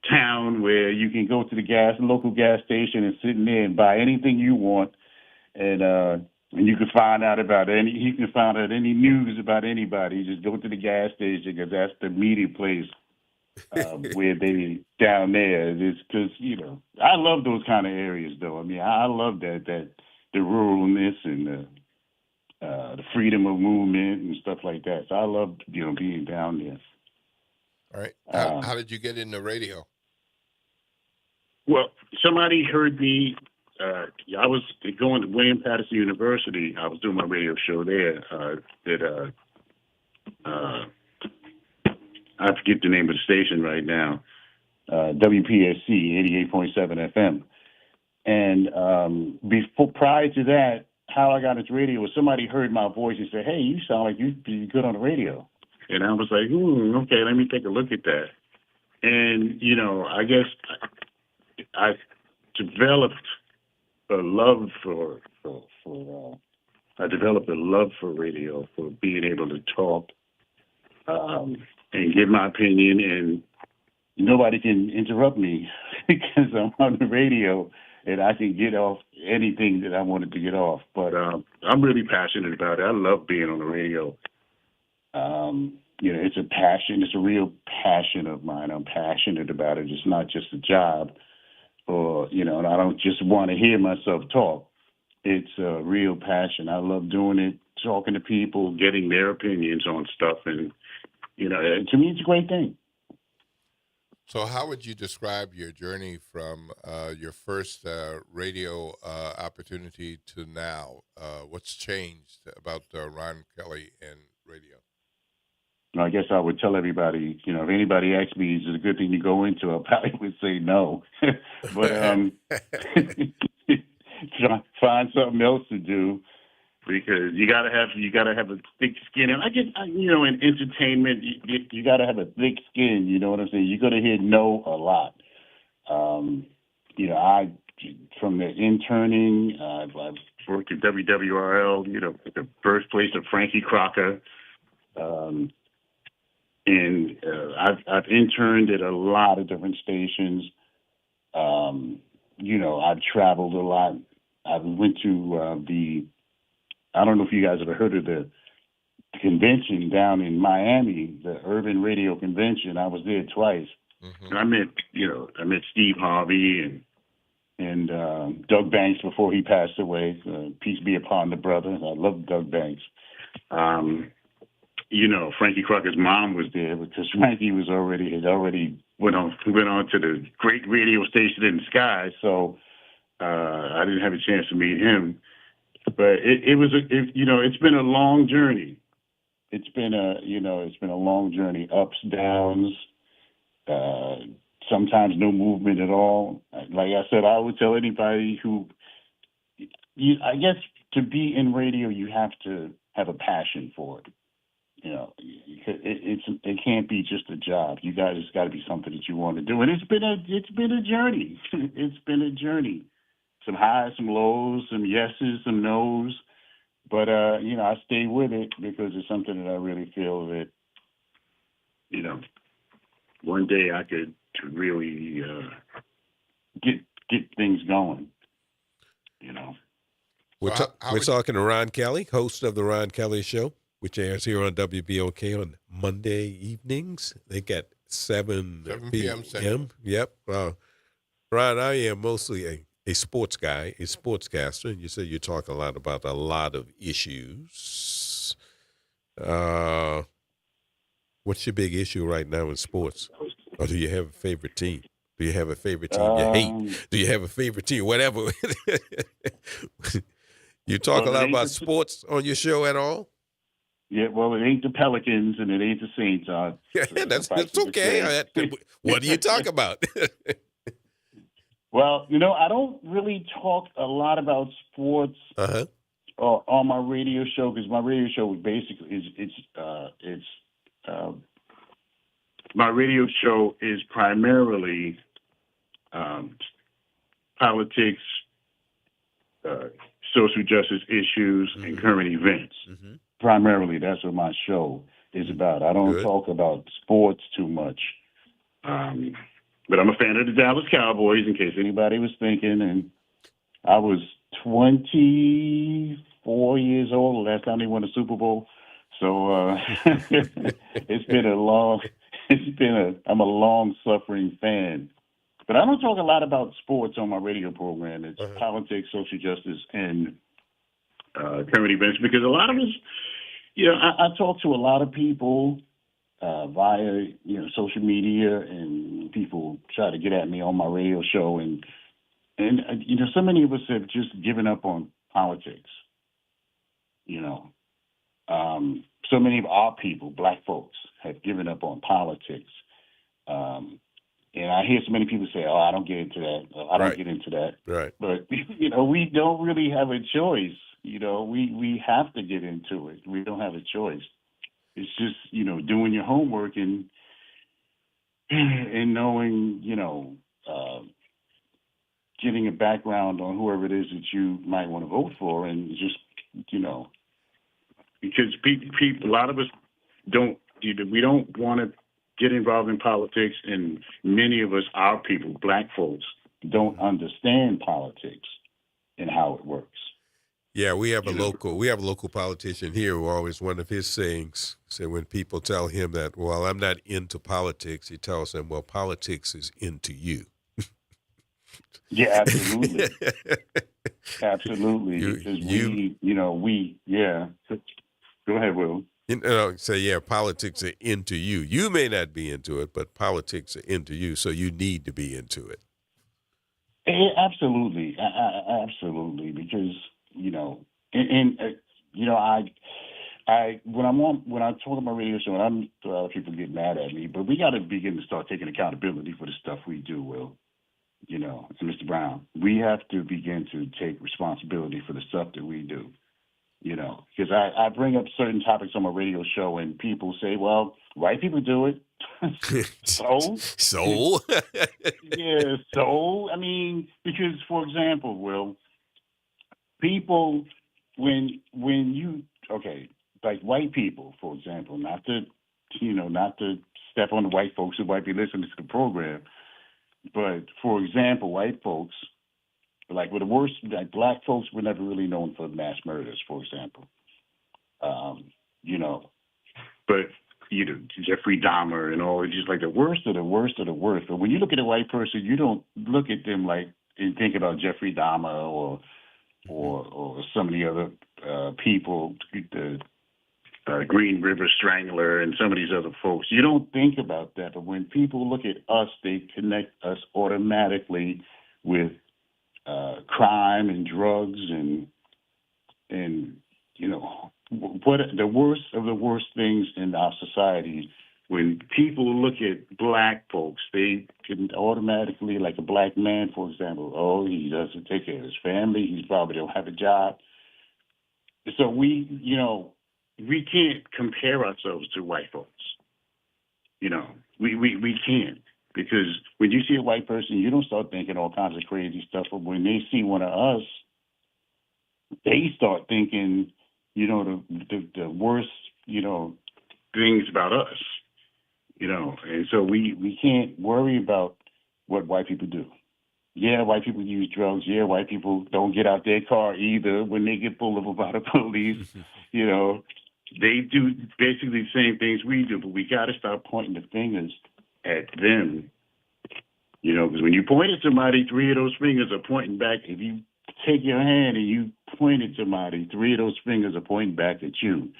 town where you can go to the local gas station and sit in there and buy anything you want, and you can find out any news about anybody. You just go to the gas station because that's the media place where they down there. It's because I love those kind of areas though. I mean, I love that the ruralness and the freedom of movement and stuff like that. So I love being down there. All right. How did you get into radio? Well, somebody heard me. I was going to William Patterson University. I was doing my radio show there. I forget the name of the station right now, WPSC 88.7 FM. And prior to that, how I got into radio was somebody heard my voice and said, "Hey, you sound like you'd be good on the radio." And I was like, okay, let me take a look at that. And, I guess I developed a love for radio, for being able to talk and give my opinion, and nobody can interrupt me because I'm on the radio and I can get off anything that I wanted to get off. But I'm really passionate about it. I love being on the radio. It's a passion. It's a real passion of mine. I'm passionate about it. It's not just a job, and I don't just want to hear myself talk. It's a real passion. I love doing it, talking to people, getting their opinions on stuff. And, to me, it's a great thing. So how would you describe your journey from your first radio opportunity to now? What's changed about Ron Kelly and radio? I guess I would tell everybody, if anybody asked me, is it a good thing to go into, I probably would say no. But find something else to do, because you gotta have a thick skin. And I get, in entertainment, you gotta have a thick skin. You know what I'm saying? You're gonna hear no a lot. I from the interning, I've worked at WWRL, the birthplace of Frankie Crocker. And I've interned at a lot of different stations. I've traveled a lot. I went to I don't know if you guys ever heard of the convention down in Miami, the Urban Radio Convention. I was there twice. Mm-hmm. And I met Steve Harvey and Doug Banks before he passed away. Peace be upon the brother. I love Doug Banks. Frankie Crocker's mom was there because Frankie had already went on to the great radio station in the sky. So I didn't have a chance to meet him, but it's been a long journey. It's been a long journey, ups, downs, sometimes no movement at all. Like I said, I would tell anybody I guess to be in radio, you have to have a passion for it. It can't be just a job. It's got to be something that you want to do. And it's been a journey. It's been a journey. Some highs, some lows, some yeses, some nos. But I stay with it because it's something that I really feel that one day I could really get things going. We're talking to Ron Kelly, host of the Ron Kelly Show, which airs here on WBOK on Monday evenings. They get 7 p.m. Yep. Ron, I am mostly a sports guy, a sportscaster, and you say you talk a lot about a lot of issues. What's your big issue right now in sports? Or do you have a favorite team? Do you have a favorite team you hate? Do you have a favorite team? Whatever. You talk a lot about sports on your show at all? Yeah, well, it ain't the Pelicans and it ain't the Saints. That's okay. What do you talk about? Well, I don't really talk a lot about sports on my radio show, because my radio show my radio show is primarily politics, social justice issues, and current events. Mm-hmm. Primarily, that's what my show is about. I don't talk about sports too much. But I'm a fan of the Dallas Cowboys, in case anybody was thinking. And I was 24 years old the last time they won the Super Bowl. So I'm a long-suffering fan. But I don't talk a lot about sports on my radio program. It's politics, social justice, and current events, because a lot of us, I talk to a lot of people via, social media, and people try to get at me on my radio show. And so many of us have just given up on politics, so many of our people, black folks, have given up on politics. And I hear so many people say, "Oh, I don't get into that. I don't get into that." Right. But we don't really have a choice. We have to get into it. We don't have a choice. It's just doing your homework and knowing getting a background on whoever it is that you might want to vote for, and just because people, a lot of us don't. We don't want to get involved in politics, and many of us, our people, black folks, don't understand politics and how it works. Yeah, we have a local politician here who always, one of his sayings, said when people tell him that, well, I'm not into politics, he tells them, well, politics is into you. Yeah, absolutely. Absolutely. Because yeah. Go ahead, Will. Politics are into you. You may not be into it, but politics are into you, so you need to be into it. Absolutely. Absolutely. Because, when I talk on my radio show, and people get mad at me, but we got to begin to start taking accountability for the stuff we do, Will. And Mr. Brown, we have to begin to take responsibility for the stuff that we do. Because I bring up certain topics on my radio show, and people say, well, white people do it. So? Yeah, so? I mean, because, for example, Will, people, when you, like white people, for example, not to step on the white folks who might be listening to the program, but, for example, white folks, like with the worst, like black folks were never really known for mass murders, for example. But Jeffrey Dahmer and all, it's just like the worst of the worst of the worst. But when you look at a white person, you don't look at them like and think about Jeffrey Dahmer or some of the other people, the Green River Strangler and some of these other folks. You don't think about that. But when people look at us, they connect us automatically with crime and drugs and what the worst of the worst things in our society. When people look at black folks, they can automatically, like a black man, for example, oh, he doesn't take care of his family, he probably don't have a job. So we can't compare ourselves to white folks. We can't. Because when you see a white person, you don't start thinking all kinds of crazy stuff. But when they see one of us, they start thinking, the worst, things about us, And so we can't worry about what white people do. Yeah, white people use drugs. Yeah, white people don't get out their car either when they get pulled over by the police. They do basically the same things we do. But we got to start pointing the fingers at them, because when you point at somebody, 3 of those fingers are pointing back. If you take your hand and you point at somebody, 3 of those fingers are pointing back at you.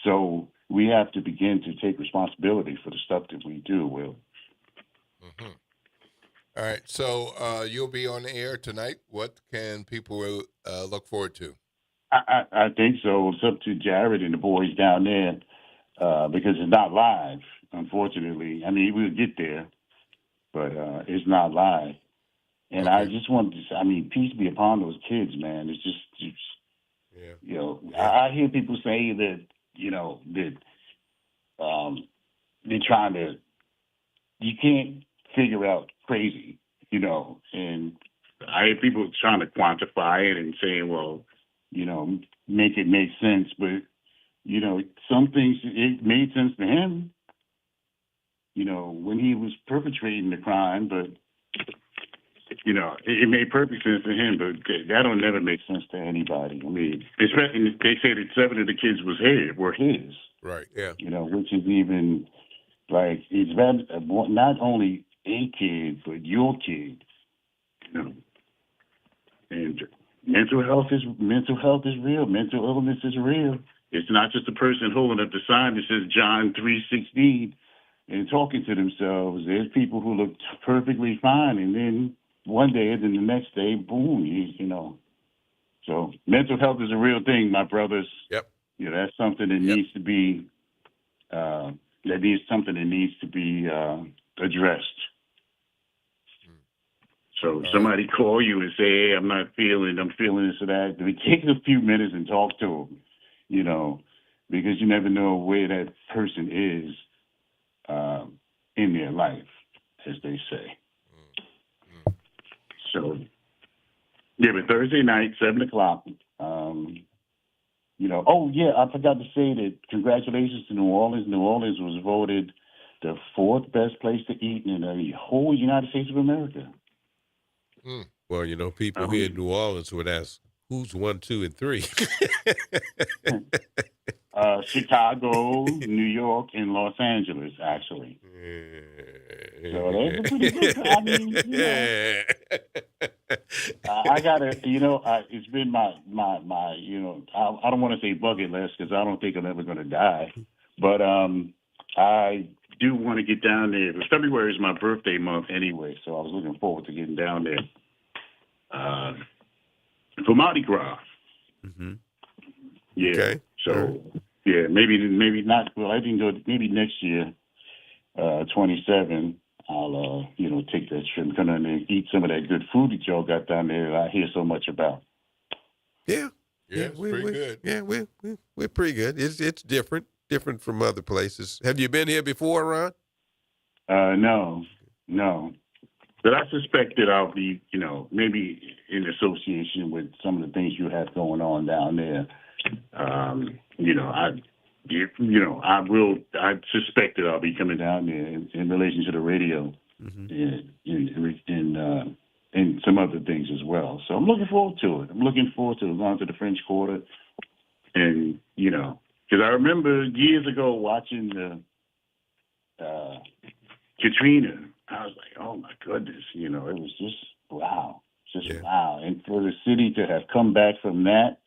So we have to begin to take responsibility for the stuff that we do, Will. Mm-hmm. All right, so you'll be on the air tonight. What can people look forward to? I think so. It's up to Jared and the boys down there because it's not live, unfortunately. I mean, we'll get there, but it's not live. And I just wanted to say, peace be upon those kids, man. It's just I hear people say that, that they're trying to, you can't figure out crazy, and I hear people trying to quantify it and saying, well, make it make sense. But, some things, it made sense to him, when he was perpetrating the crime, but, it made perfect sense to him, but that'll never make sense to anybody. Especially they say that 7 of the kids were his. Right, yeah. Which is even, like, it's not only a kid, but your kid, And mental health is real. Mental illness is real. It's not just a person holding up the sign that says John 3:16 and talking to themselves. There's people who look perfectly fine, and then one day, and then the next day, boom, So mental health is a real thing, my brothers. Yep. that's something that needs to be addressed. So somebody call you and say, "Hey, I'm feeling this or that." Take a few minutes and talk to them, because you never know where that person is in their life, as they say. So, but Thursday night, 7:00. I forgot to say that congratulations to New Orleans. New Orleans was voted the 4th best place to eat in the whole United States of America. Well, people here in New Orleans would ask, who's 1, 2, and 3? Chicago, New York, and Los Angeles, actually. So that's a pretty good. I mean, I gotta, it's been my I don't want to say bucket list because I don't think I'm ever going to die, but I do want to get down there. February is my birthday month anyway, so I was looking forward to getting down there for Mardi Gras. Mm-hmm. Yeah. Okay. So maybe not. Well, I think maybe next year, 27. I'll take that trip and come down there and eat some of that good food that y'all got down there that I hear so much about. Yeah, it's pretty good. Yeah, we're pretty good. It's different from other places. Have you been here before, Ron? No. But I suspect that I'll be, maybe in association with some of the things you have going on down there. I suspect that I'll be coming down there in relation to the radio and some other things as well. So I'm looking forward to it. I'm looking forward to going to the French Quarter. And, because I remember years ago watching the Katrina. I was like, oh, my goodness. It was just wow. Wow. And for the city to have come back from that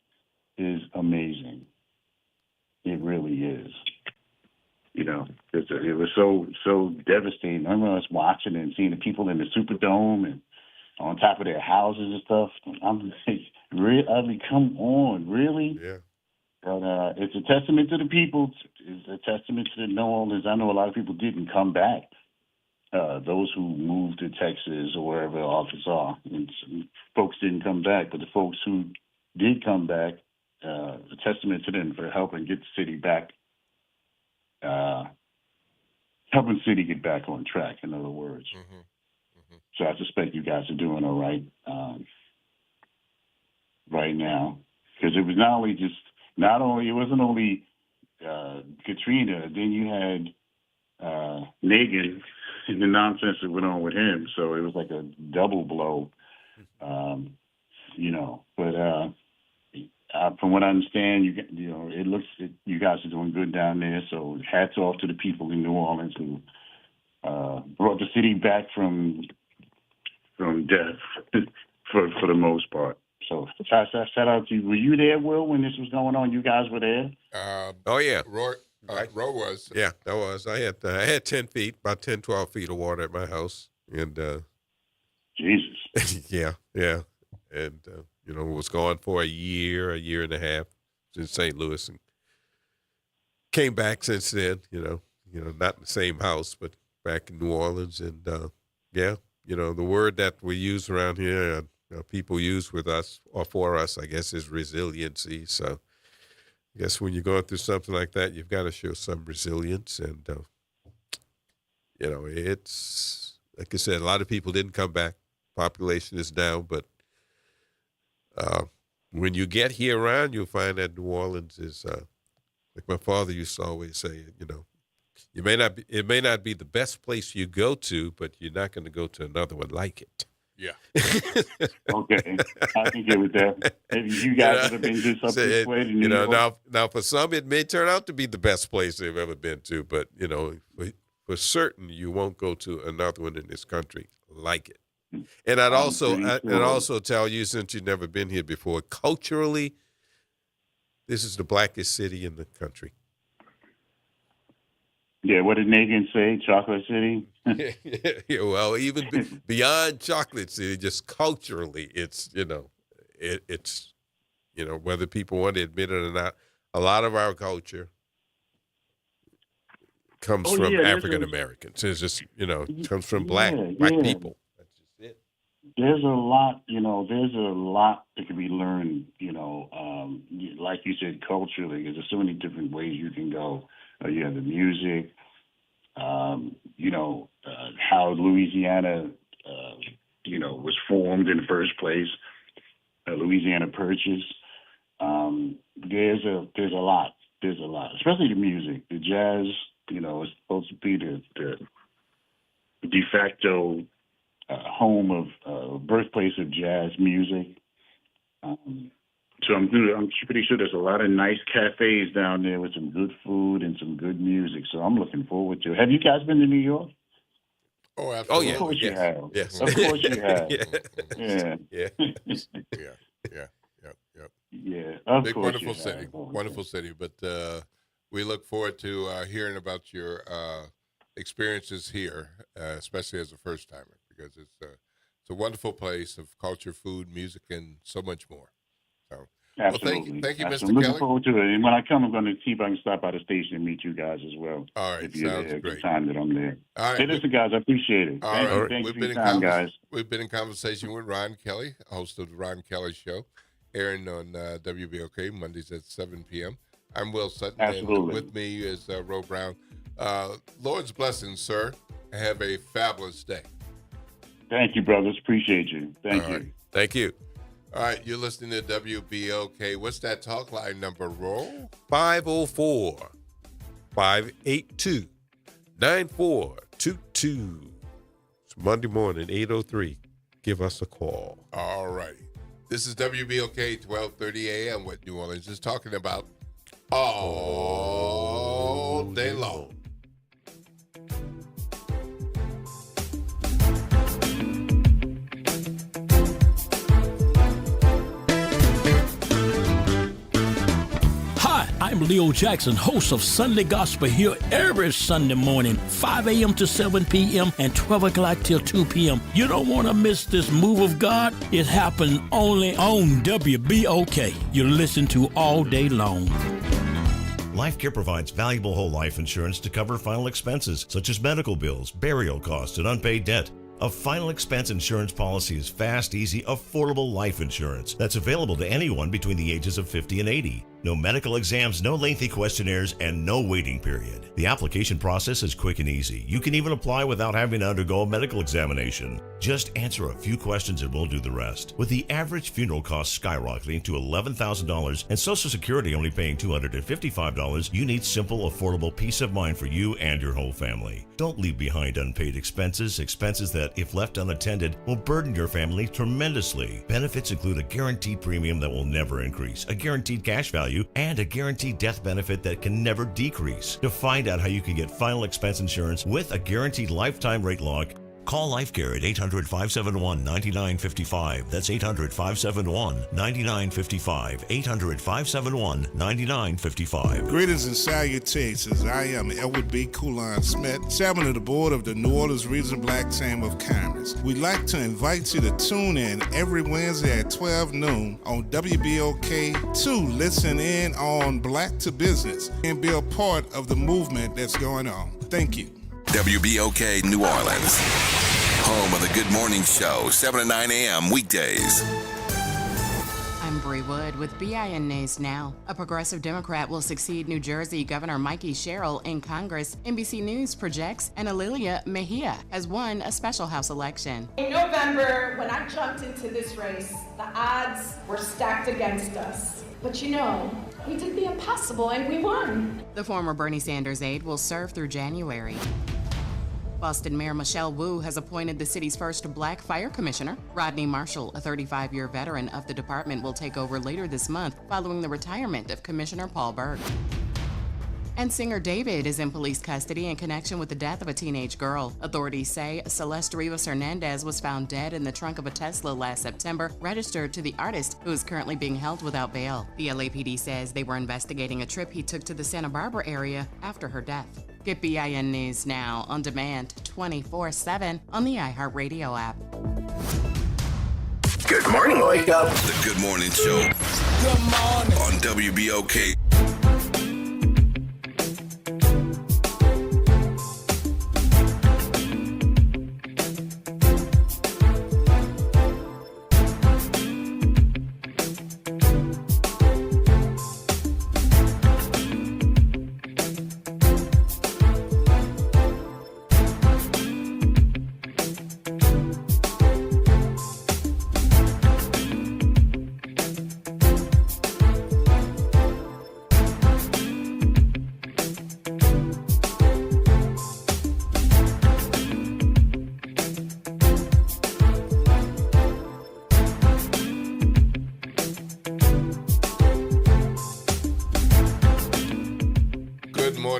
is amazing. It really is. It was so devastating. I remember us watching it and seeing the people in the Superdome and on top of their houses and stuff. I'm like, really? Come on, really? Yeah. But it's a testament to the people. It's a testament to the New Orleans. I know a lot of people didn't come back. Those who moved to Texas or wherever Arkansas, and some folks didn't come back. But the folks who did come back, a testament to them for helping get the city back, helping the city get back on track, in other words. So I suspect you guys are doing all right right now. Because it was it wasn't only Katrina, then you had Nagin and the nonsense that went on with him. So it was like a double blow, but from what I understand, it looks you guys are doing good down there. So hats off to the people in New Orleans who brought the city back from death for the most part. So shout out to you. Were you there, Will, when this was going on? You guys were there? Oh yeah, Roy was. Yeah, I was. I had 10 feet, about 10, 12 feet of water at my house, and Jesus. yeah, and was gone for a year and a half in St. Louis, and came back since then. Not in the same house, but back in New Orleans, and the word that we use around here, people use with us or for us, I guess, is resiliency. So I guess when you're going through something like that, you've got to show some resilience. And, it's, like I said, a lot of people didn't come back. Population is down. But when you get here around, you'll find that New Orleans is, like my father used to always say, it may not be the best place you go to, but you're not going to go to another one like it. Yeah. Okay. I can get with that. Maybe you guys have been to something this way in New York. Now for some it may turn out to be the best place they've ever been to, but for certain you won't go to another one in this country like it. And I'd also tell you, since you've never been here before, culturally, this is the blackest city in the country. Yeah, what did Nagin say? Chocolate City? Yeah, well, even beyond Chocolate City, just culturally, it's, it's whether people want to admit it or not, a lot of our culture comes from African Americans. It's just, comes from black people. That's just it. There's a lot, that can be learned, like you said, culturally. There's so many different ways you can go. You have the music, how Louisiana, was formed in the first place, Louisiana Purchase. There's a lot, especially the music, the jazz. It's supposed to be the de facto home of birthplace of jazz music. So I'm pretty sure there's a lot of nice cafes down there with some good food and some good music. So I'm looking forward to it. Have you guys been to New York? Oh, absolutely. Of course you have. Yes. Of course you have. Yeah. Of Big, course wonderful city. Wonderful city. But we look forward to hearing about your experiences here, especially as a first timer, because it's a wonderful place of culture, food, music, and so much more. So, Absolutely. Well, thank you, Mr. I'm looking Kelly. forward to it. And when I come, I'm going to see if I can stop by the station and meet you guys as well. All right, if you're sounds there, great. the time that I'm there. All right. Hey, listen, guys, I appreciate it. All right. Thank you for your time, guys. We've been in conversation with Ron Kelly, host of the Ron Kelly Show, airing on WBOK Mondays at 7 p.m. I'm Will Sutton. Absolutely. And with me is Ro Brown. Lord's blessings, sir. Have a fabulous day. Thank you, brothers. Appreciate you. Thank you. Right. Thank you. All right, you're listening to WBOK. What's that talk line number, Roll? 504-582-9422. It's Monday morning, 8:03. Give us a call. All righty. This is WBOK 1230 a.m. what New Orleans is talking about all day long. I'm Leo Jackson, host of Sunday Gospel here every Sunday morning, 5 a.m. to 7 p.m. and 12 o'clock till 2 p.m. You don't want to miss this move of God. It happens only on WBOK. You listen to all day long. LifeCare provides valuable whole life insurance to cover final expenses such as medical bills, burial costs, and unpaid debt. A final expense insurance policy is fast, easy, affordable life insurance that's available to anyone between the ages of 50 and 80. No medical exams, no lengthy questionnaires, and no waiting period. The application process is quick and easy. You can even apply without having to undergo a medical examination. Just answer a few questions and we'll do the rest. With the average funeral cost skyrocketing to $11,000 and Social Security only paying $255, you need simple, affordable peace of mind for you and your whole family. Don't leave behind unpaid expenses that, if left unattended, will burden your family tremendously. Benefits include a guaranteed premium that will never increase, a guaranteed cash value, and a guaranteed death benefit that can never decrease. To find out how you can get final expense insurance with a guaranteed lifetime rate lock, call LifeCare at 800-571-9955. That's 800-571-9955. 800-571-9955. Greetings and salutations. I am Edward B. Coulon Smith, chairman of the board of the New Orleans Regional Black Chamber of Commerce. We'd like to invite you to tune in every Wednesday at 12 noon on WBOK to listen in on Black to Business and be a part of the movement that's going on. Thank you. WBOK New Orleans, home of the Good Morning Show, 7 to 9 a.m. weekdays. I'm Bree Wood with BIN News Now. A progressive Democrat will succeed New Jersey Governor Mikey Sherrill in Congress. NBC News projects Analilia Mejia has won a special House election. In November, when I jumped into this race, the odds were stacked against us. But we did the impossible and we won. The former Bernie Sanders aide will serve through January. Boston Mayor Michelle Wu has appointed the city's first black fire commissioner. Rodney Marshall, a 35-year veteran of the department, will take over later this month following the retirement of Commissioner Paul Berg. And singer David is in police custody in connection with the death of a teenage girl. Authorities say Celeste Rivas Hernandez was found dead in the trunk of a Tesla last September, registered to the artist, who is currently being held without bail. The LAPD says they were investigating a trip he took to the Santa Barbara area after her death. Get BIN News Now on demand 24/7 on the iHeartRadio app. Good morning, wake up. The Good Morning Show. Good morning. On WBOK.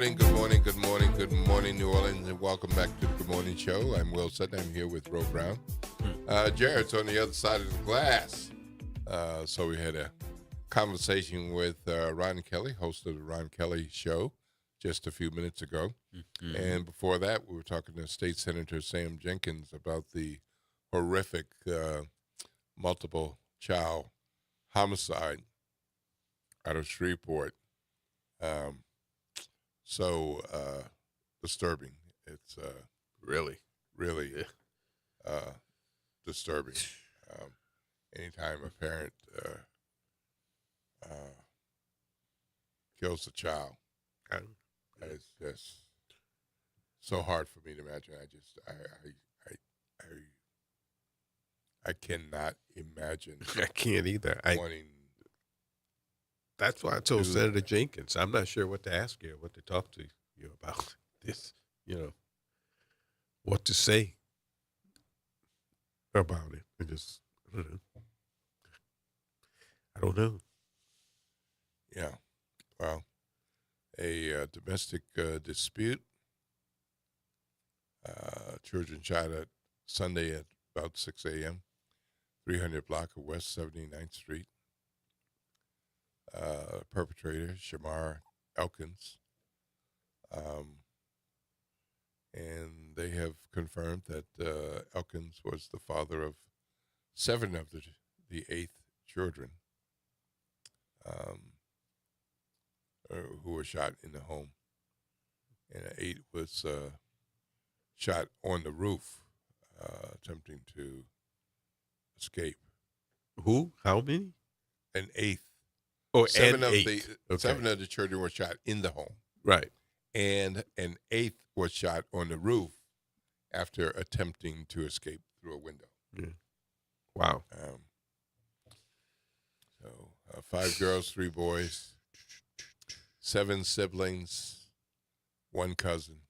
morning, good morning, good morning, good morning, New Orleans, and welcome back to the Good Morning Show. I'm Will Sutton. I'm here with Ro Brown. Jared's on the other side of the glass. So we had a conversation with Ron Kelly, host of the Ron Kelly Show, just a few minutes ago. Mm-hmm. And before that, we were talking to State Senator Sam Jenkins about the horrific multiple child homicide out of Shreveport. So disturbing. It's really disturbing. Anytime a parent kills a child, it's just so hard for me to imagine. I cannot imagine. I can't either. Wanting. That's why I told Senator Jenkins, I'm not sure what to ask you, what to talk to you about this, what to say about it. I don't know. Yeah. Well, a domestic dispute. Children shot at Sunday at about 6 a.m., 300 block of West 79th Street. Perpetrator, Shamar Elkins. And they have confirmed that Elkins was the father of 7 of the 8 children who were shot in the home. And 8 was shot on the roof, attempting to escape. Who? How many? An 8th. Oh, 7 and of 8. the 7 of the children were shot in the home. Right. And an 8th was shot on the roof after attempting to escape through a window. Yeah. Wow. 5 girls, 3 boys, 7 siblings, 1 cousin.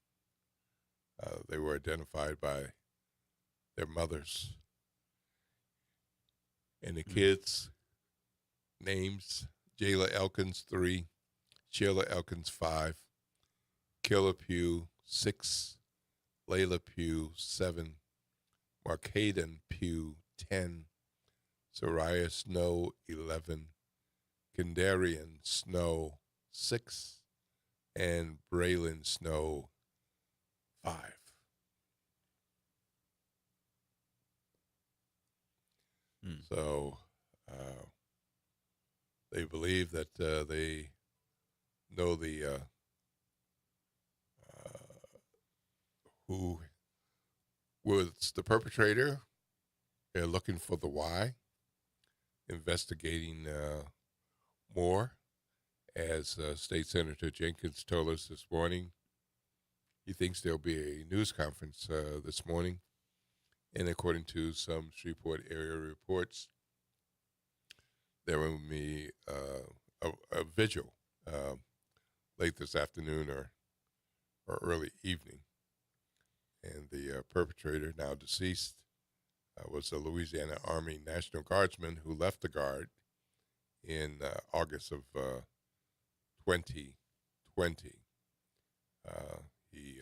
They were identified by their mothers. And the kids' names: Jayla Elkins, 3, Sheila Elkins, 5, Killa Pugh, 6, Layla Pugh, 7, Markaden Pugh, 10, Soraya Snow, 11, Kendarian Snow, 6, and Braylon Snow, 5. So they believe that they know the who was the perpetrator. They're looking for the why, investigating more. As State Senator Jenkins told us this morning, he thinks there'll be a news conference this morning. And according to some Shreveport area reports, there will be a vigil late this afternoon or early evening. And the perpetrator, now deceased, was a Louisiana Army National Guardsman who left the Guard in August of 2020. He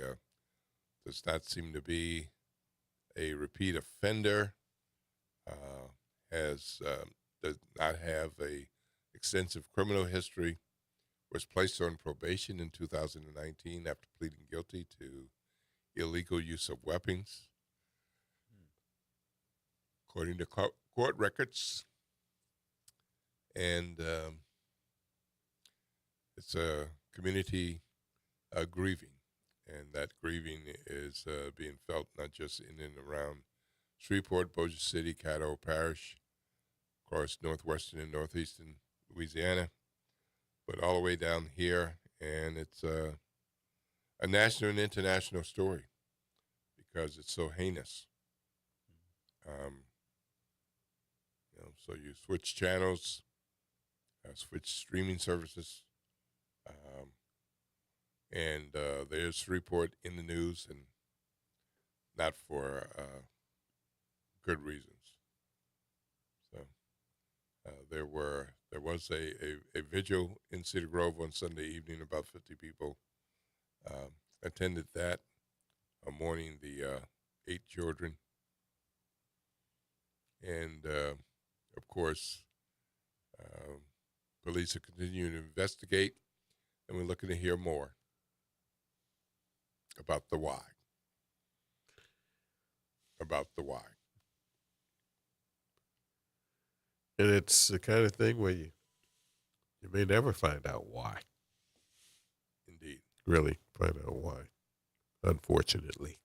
does not seem to be a repeat offender, does not have a extensive criminal history, was placed on probation in 2019 after pleading guilty to illegal use of weapons. According to court records, and it's a community grieving. And that grieving is being felt not just in and around Shreveport, Bossier City, Caddo Parish, of course, northwestern and northeastern Louisiana, but all the way down here. And it's a national and international story because it's so heinous. So you switch channels, switch streaming services, and there's Shreveport in the news, and not for good reasons. So there was a vigil in Cedar Grove on Sunday evening. About 50 people Attended that, mourning the 8 children. And, of course, police are continuing to investigate, and we're looking to hear more about the why. And it's the kind of thing where you may never find out why. Indeed. Really find out why, unfortunately.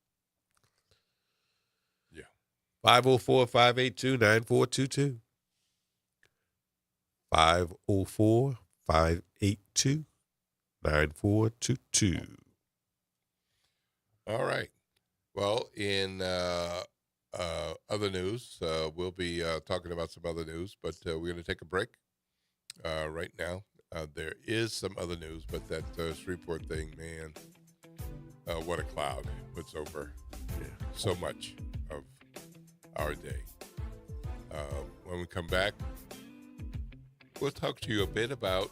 Yeah. 504-582-9422. 504-582-9422. All right. Well, in other news, we'll be talking about some other news, but we're going to take a break right now. There is some other news, but that Shreveport thing, man, what a cloud it puts over so much of our day. When we come back, we'll talk to you a bit about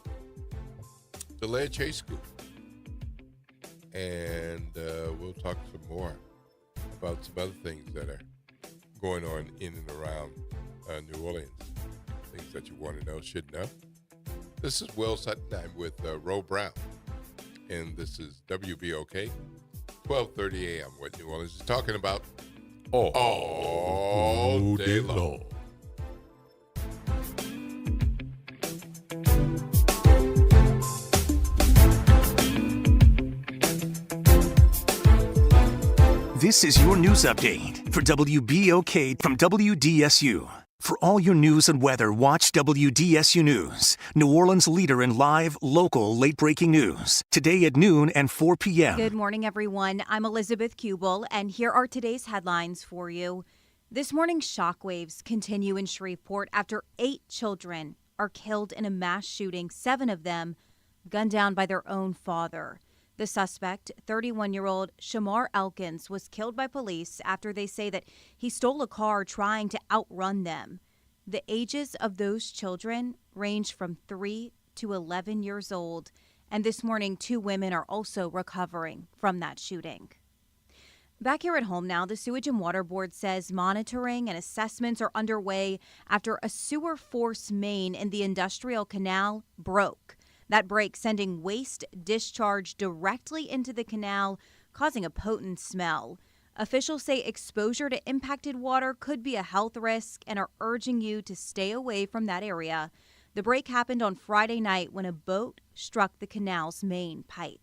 the Leah Chase School. And we'll talk some more about some other things that are going on in and around New Orleans. Things that you want to know, should know. This is Will Sutton. I'm with Ro Brown. And this is WBOK, 12:30 a.m. What New Orleans is talking about all day long. This is your news update for WBOK from WDSU. For all your news and weather, watch WDSU News, New Orleans' leader in live, local, late-breaking news. Today at noon and 4 p.m. Good morning, everyone. I'm Elizabeth Kubel, and here are today's headlines for you. This morning, shockwaves continue in Shreveport after 8 children are killed in a mass shooting, 7 of them gunned down by their own father. The suspect, 31-year-old Shamar Elkins, was killed by police after they say that he stole a car trying to outrun them. The ages of those children range from 3 to 11 years old, and this morning 2 women are also recovering from that shooting. Back here at home now, the Sewage and Water Board says monitoring and assessments are underway after a sewer force main in the Industrial Canal broke. That break sending waste discharge directly into the canal, causing a potent smell. Officials say exposure to impacted water could be a health risk and are urging you to stay away from that area. The break happened on Friday night when a boat struck the canal's main pipe.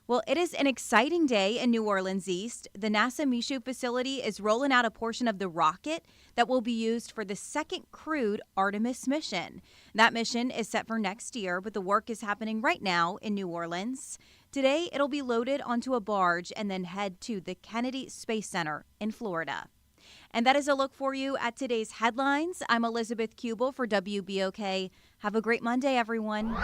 Well, it is an exciting day in New Orleans East. The NASA Michoud facility is rolling out a portion of the rocket that will be used for the second crewed Artemis mission. That mission is set for next year, but the work is happening right now in New Orleans. Today, it'll be loaded onto a barge and then head to the Kennedy Space Center in Florida. And that is a look for you at today's headlines. I'm Elizabeth Kubel for WBOK. Have a great Monday, everyone.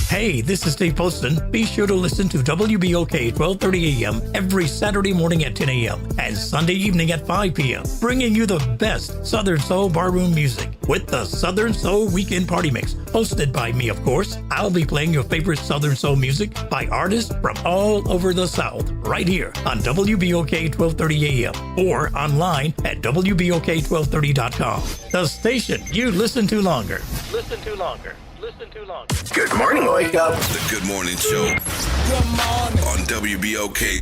Hey, this is Steve Poston. Be sure to listen to WBOK 12:30 a.m. every Saturday morning at 10 a.m. and Sunday evening at 5 p.m., bringing you the best Southern Soul barroom music with the Southern Soul Weekend Party Mix, hosted by me, of course. I'll be playing your favorite Southern Soul music by artists from all over the South, right here on WBOK 12:30 a.m. or online at WBOK1230.com. The station you listen to longer. Listen to longer. Listen to longer. Good morning, wake up. The Good Morning Show. Good morning. On WBOK.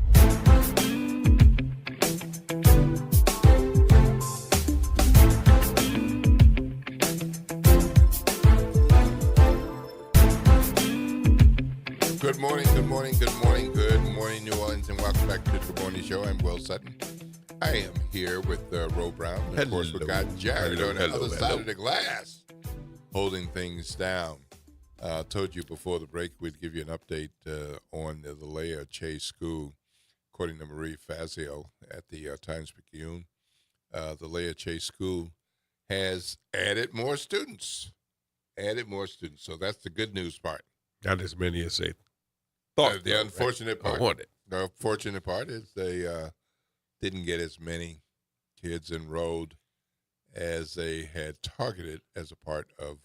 Good morning, good morning, good morning, good morning, New Orleans, and welcome back to the Good Morning Show. I'm Will Sutton. I am here with Ro Brown. And of course, we've got Jared on the other side of the glass, holding things down. Told you before the break we'd give you an update on the Leah Chase School. According to Marie Fazio at the Times-Picayune, the Leah Chase School has added more students. So that's the good news part. Not as many as they thought. The unfortunate part. Wanted. The unfortunate part is they didn't get as many kids enrolled as they had targeted as a part of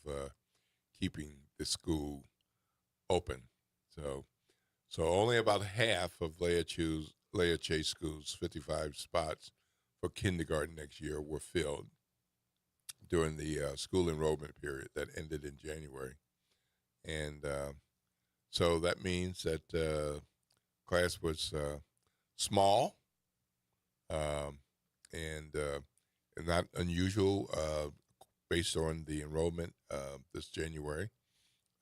keeping the school open. So So only about half of Leah Chase School's 55 spots for kindergarten next year were filled during the school enrollment period that ended in January. And so that means that class was small and not unusual based on the enrollment this January.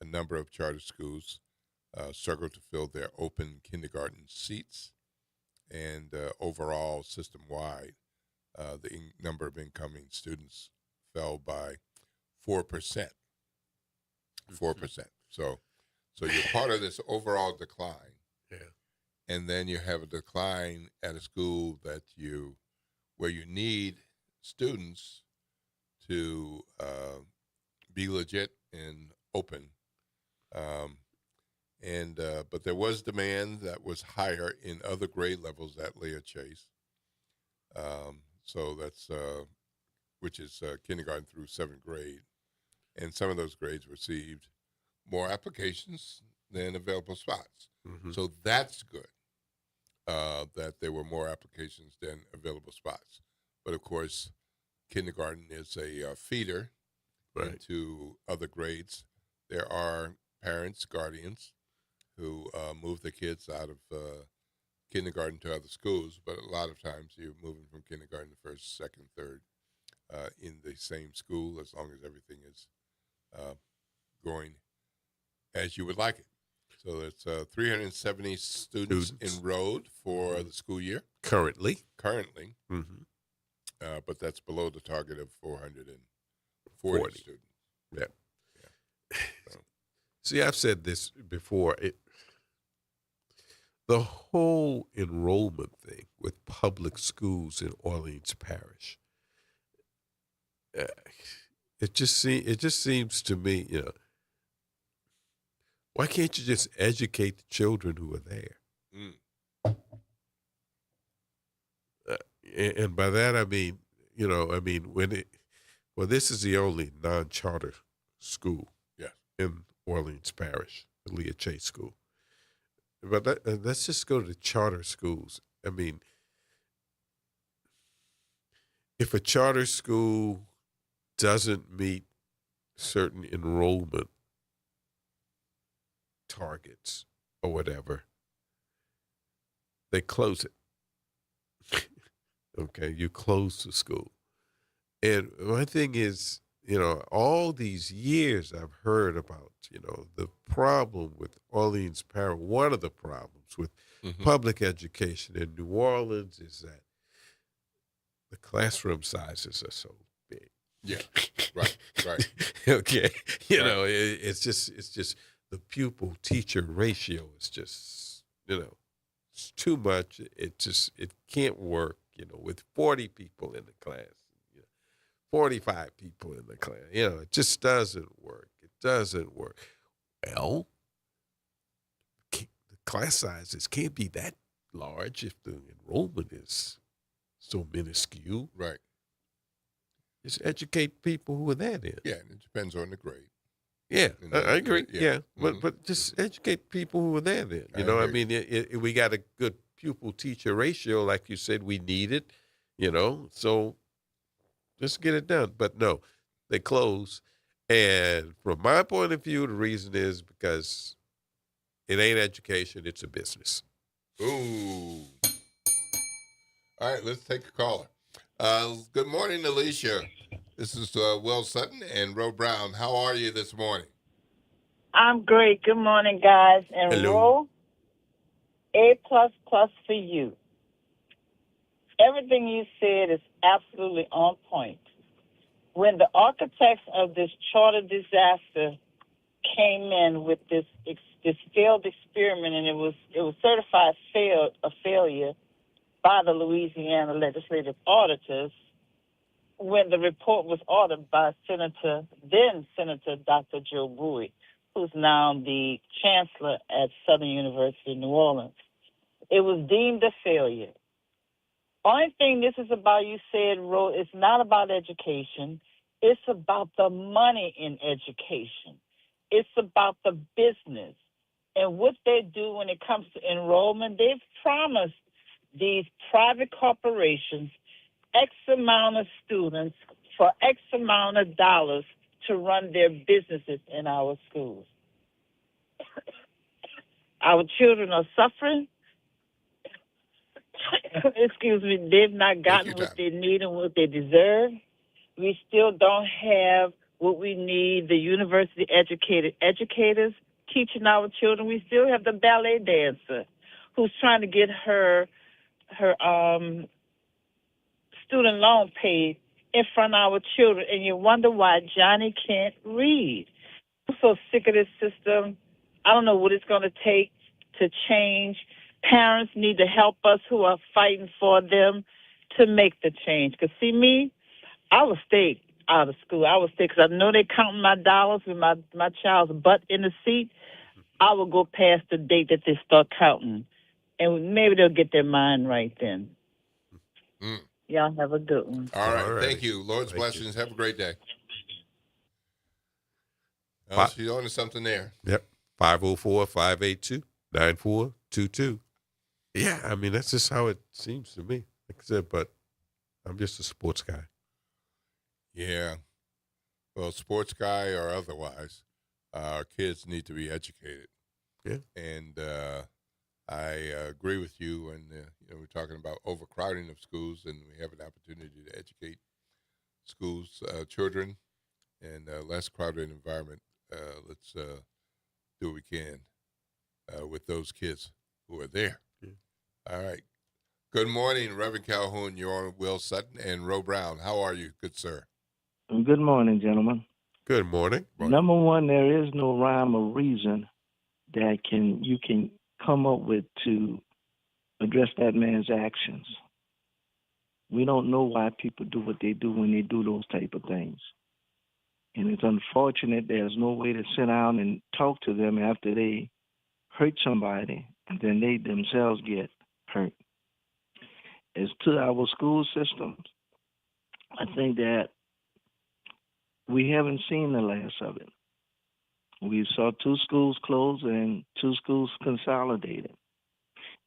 A number of charter schools struggled to fill their open kindergarten seats, and overall, system-wide, the number of incoming students fell by 4%. 4%. So you're part of this overall decline. Yeah. And then you have a decline at a school where you need students to be legit and open. But there was demand that was higher in other grade levels at Leah Chase. So that's which is kindergarten through 7th grade. And some of those grades received more applications than available spots. Mm-hmm. So that's good that there were more applications than available spots. But of course, kindergarten is a feeder into other grades. There are parents, guardians, who move their kids out of kindergarten to other schools, but a lot of times you're moving from kindergarten to 1st, 2nd, 3rd in the same school, as long as everything is going as you would like it. So it's 370 students enrolled for the school year. Currently. Mm-hmm. But that's below the target of 440 students. Yeah. So. See, I've said this before. The whole enrollment thing with public schools in Orleans Parish, it just seems to me, why can't you just educate the children who are there? And by that I mean, this is the only non-charter school in Orleans Parish, the Leah Chase School. But let's just go to the charter schools. I mean, if a charter school doesn't meet certain enrollment targets or whatever, they close it. Okay, you close the school. And my thing is, all these years I've heard about, the problem with Orleans Parish, one of the problems with public education in New Orleans is that the classroom sizes are so big. Yeah, right. Okay, it's just the pupil teacher ratio is just, it's too much. It can't work, with 40 people in the class, 45 people in the class. It just doesn't work. It doesn't work. Well, the class sizes can't be that large if the enrollment is so minuscule. Right. Just educate people who are there then. Yeah, and it depends on the grade. Yeah, I agree. Yeah. But just educate people who are there then. We got a good pupil-teacher ratio, like you said, we need it, so just get it done. But no, they close. And from my point of view, the reason is because it ain't education, it's a business. Ooh. All right, let's take a caller. Good morning, Alicia. This is Will Sutton and Ro Brown. How are you this morning? I'm great. Good morning, guys. And hello. Ro, A++ for you. Everything you said is absolutely on point. When the architects of this charter disaster came in with this failed experiment, and it was certified a failure by the Louisiana legislative auditors, when the report was ordered by then Senator Dr. Joe Bowie, who's now the chancellor at Southern University in New Orleans. It was deemed a failure. Only thing this is about, you said, Ro, it's not about education. It's about the money in education. It's about the business. and what they do when it comes to enrollment. They've promised these private corporations X amount of students for X amount of dollars to run their businesses in our schools. Our children are suffering. Excuse me, they've not gotten what they need and what they deserve. We still don't have what we need, the university-educated educators teaching our children. We still have the ballet dancer who's trying to get her student loan paid in front of our children, and you wonder why Johnny can't read. I'm so sick of this system. I don't know what it's going to take to change. Parents need to help us who are fighting for them to make the change. Because, see, me, I will stay out of school. I will stay because I know they're counting my dollars with my child's butt in the seat. I will go past the date that they start counting, and maybe they'll get their mind right then. Mm. Y'all have a good one. All right. Thank you. Lord's blessings. Have a great day. She's on to something there. Yep. 504-582-9422. Yeah, I mean, that's just how it seems to me. Like I said, but I'm just a sports guy. Yeah. Well, sports guy or otherwise, our kids need to be educated. Yeah. And I agree with you. And, we're talking about overcrowding of schools, and we have an opportunity to educate schools, children, in a less crowded environment. Let's do what we can with those kids who are there. Yeah. All right. Good morning, Reverend Calhoun. You're on Will Sutton and Roe Brown. How are you, good sir? Good morning, gentlemen. Good morning. Number one, there is no rhyme or reason that you can come up with to address that man's actions. We don't know why people do what they do when they do those type of things. And it's unfortunate there's no way to sit down and talk to them after they hurt somebody and then they themselves get hurt. As to our school systems, I think that we haven't seen the last of it. We saw 2 schools close and 2 schools consolidated.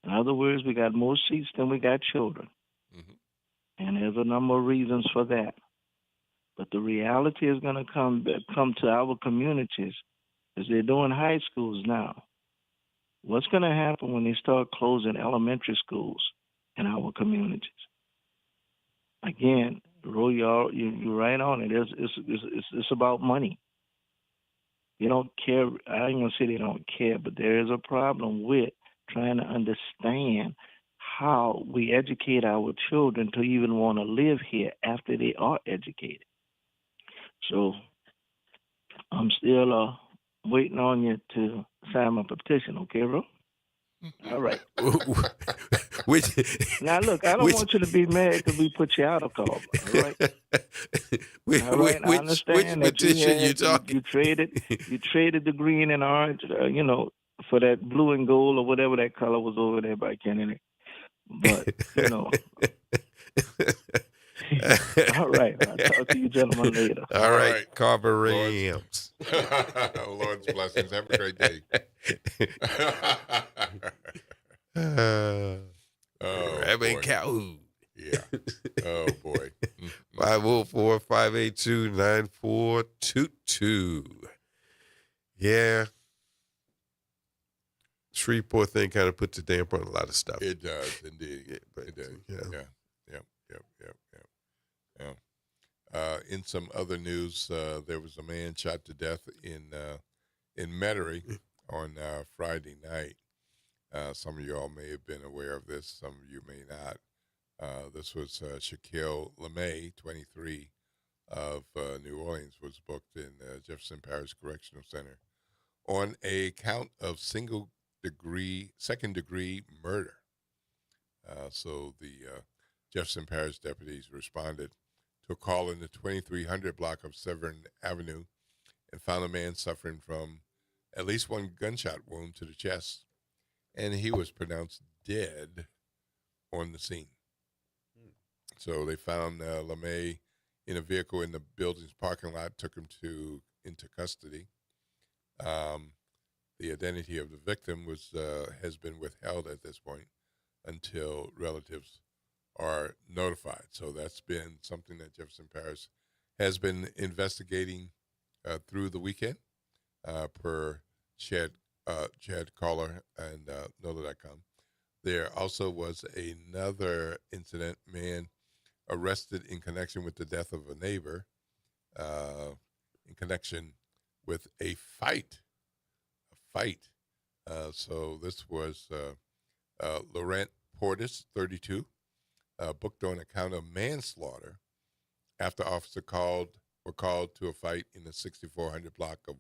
In other words, we got more seats than we got children. Mm-hmm. And there's a number of reasons for that. But the reality is going to come to our communities as they're doing high schools now. What's going to happen when they start closing elementary schools in our communities? Again, Roy, you're right on it. It's about money. You don't care. I ain't going to say they don't care, but there is a problem with trying to understand how we educate our children to even want to live here after they are educated. So I'm still waiting on you to sign my petition, okay, bro? All right. Now, look, I don't want you to be mad because we put you out of call, all right? All right, I understand that you talking? You traded the green and orange, for that blue and gold or whatever that color was over there by Kennedy. But, all right. I'll talk to you gentlemen later. All right. Carver Rams. Lord's blessings. Have a great day. Reverend Calhoun. Yeah. Oh, boy. 504-582-9422. Yeah. Shreveport thing kind of puts a damper on a lot of stuff. It does, indeed. Yeah, but, it does. yeah. Yeah. In some other news, there was a man shot to death in Metairie on Friday night. Some of you all may have been aware of this. Some of you may not. This was Shaquille LeMay, 23, of New Orleans, was booked in Jefferson Parish Correctional Center on a count of second-degree murder. So the Jefferson Parish deputies responded to a call in the 2300 block of Severn Avenue and found a man suffering from at least one gunshot wound to the chest, and he was pronounced dead on the scene. So they found LeMay in a vehicle in the building's parking lot, took him into custody. the identity of the victim has been withheld at this point until relatives are notified. So that's been something that Jefferson Parish has been investigating through the weekend, per Chad Caller and NOLA.com. There also was another incident, man arrested in connection with the death of a neighbor, in connection with a fight. So this was Laurent Portis, 32, booked on account of manslaughter after officers were called to a fight in the 6400 block of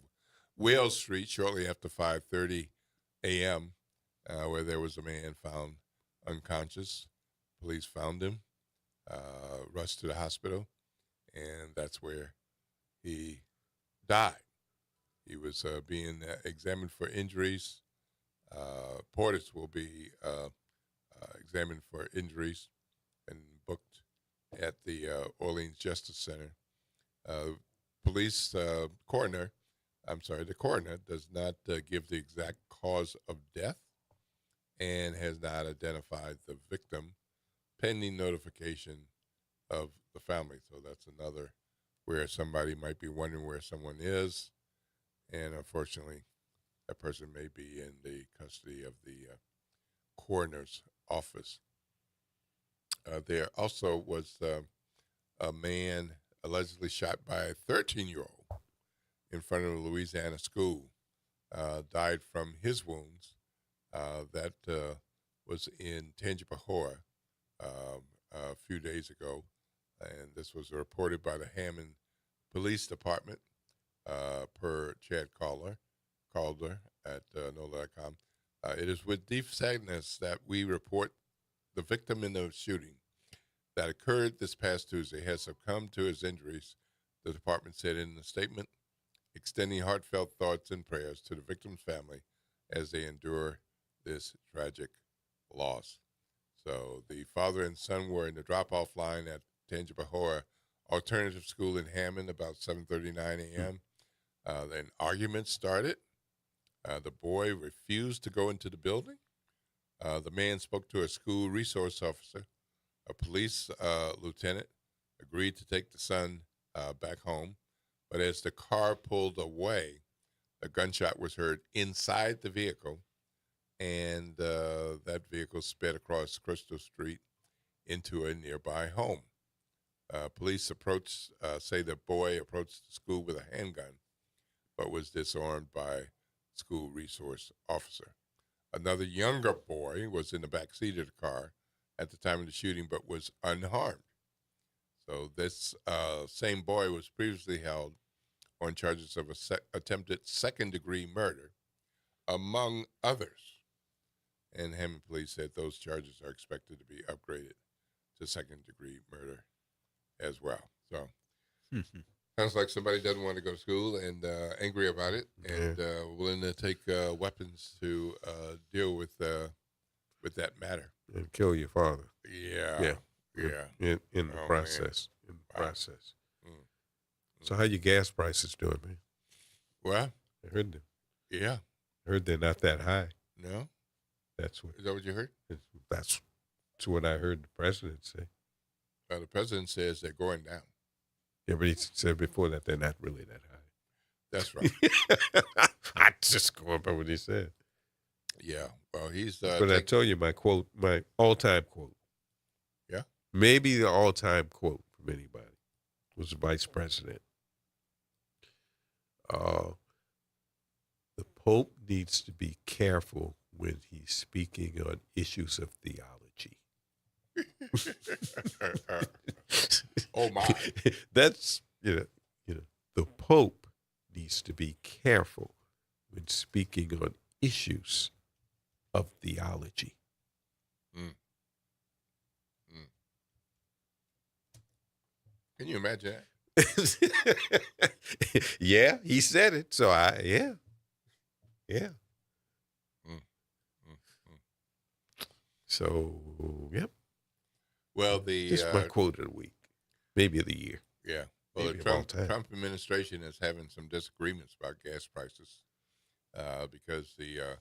Wales Street shortly after 5:30 a.m., where there was a man found unconscious. Police found him, rushed to the hospital, and that's where he died. He was being examined for injuries. Portis will be examined for injuries and booked at the Orleans Justice Center. The coroner does not give the exact cause of death and has not identified the victim, pending notification of the family. So that's another where somebody might be wondering where someone is, and unfortunately, that person may be in the custody of the coroner's office. There also was a man allegedly shot by a 13-year-old in front of a Louisiana school, died from his wounds. That was in Tangipahoa a few days ago, and this was reported by the Hammond Police Department, per Chad Calder at NOLA.com. It is with deep sadness that we report the victim in the shooting that occurred this past Tuesday has succumbed to his injuries, the department said in a statement, extending heartfelt thoughts and prayers to the victim's family as they endure this tragic loss. So the father and son were in the drop-off line at Tangipahoa Alternative School in Hammond about 7:39 a.m. Then arguments started. The boy refused to go into the building. The man spoke to a school resource officer. A police lieutenant agreed to take the son back home, but as the car pulled away, a gunshot was heard inside the vehicle, and that vehicle sped across Crystal Street into a nearby home. Police say the boy approached the school with a handgun, but was disarmed by school resource officer. Another younger boy was in the back seat of the car at the time of the shooting, but was unharmed. So this same boy was previously held on charges of attempted second-degree murder, among others. And Hammond Police said those charges are expected to be upgraded to second-degree murder as well. So sounds like somebody doesn't want to go to school and angry about it, and willing to take weapons to deal with that matter. And kill your father. Yeah. In the process. Man. In the process. So how your gas prices doing, man? Well, I heard them. Yeah. I heard they're not that high. No. That's what. Is that what you heard? That's what I heard the president say. The president says they're going down. Yeah, but he said before that they're not really that high. That's right. I just go up by what he said. Yeah. Well, he's. But I told you my quote, my all-time quote. Yeah. Maybe the all-time quote from anybody was the vice president. The Pope needs to be careful when he's speaking on issues of theology. Oh my! That's you know the Pope needs to be careful when speaking on issues of theology. Can you imagine that? Yeah, he said it. So yeah. So yep. Well, just my quote of the week, maybe of the year. Yeah. Well, the Trump administration is having some disagreements about gas prices. because the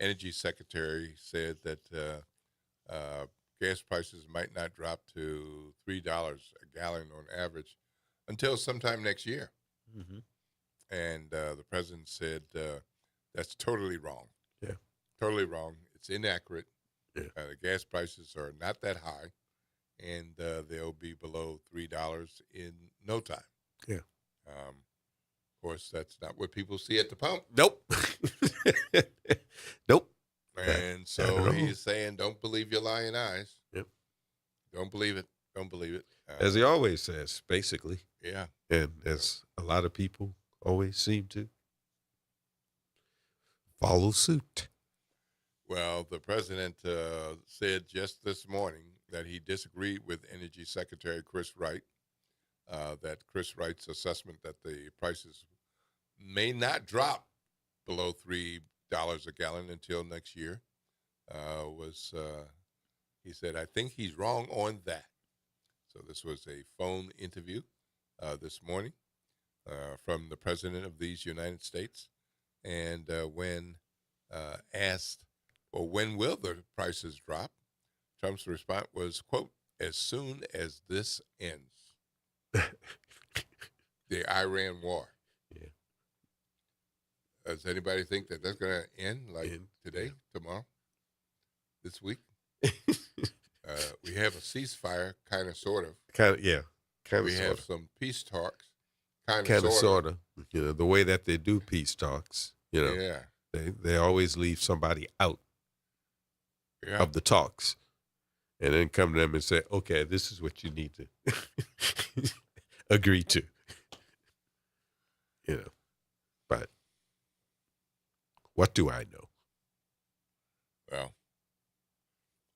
energy secretary said that gas prices might not drop to $3 a gallon on average until sometime next year. Mm-hmm. And the president said that's totally wrong. Yeah. Totally wrong. It's inaccurate. Yeah. The gas prices are not that high, and they'll be below $3 in no time. Yeah. Of course, that's not what people see at the pump. Nope. Nope. And so he's saying, don't believe your lying eyes. Yep. Don't believe it. Don't believe it. As he always says, basically. Yeah. And as a lot of people always seem to follow suit. Well, the president said just this morning that he disagreed with Energy Secretary Chris Wright, that Chris Wright's assessment that the prices may not drop below $3 a gallon until next year he said, I think he's wrong on that. So this was a phone interview this morning from the president of these United States. And when asked, well, when will the prices drop? Trump's response was, quote, as soon as this ends. The Iran war. Yeah. Does anybody think that that's going to end today, tomorrow, this week? We have a ceasefire, kind of, sort of. Kind of, yeah. Kind of, we sort have of. some peace talks, kind Kind of, of, sort sort of. You know, the way that they do peace talks, you know, Yeah. they always leave somebody out Yeah. of the talks and then come to them and say, okay, this is what you need to agree to. You know, but what do I know?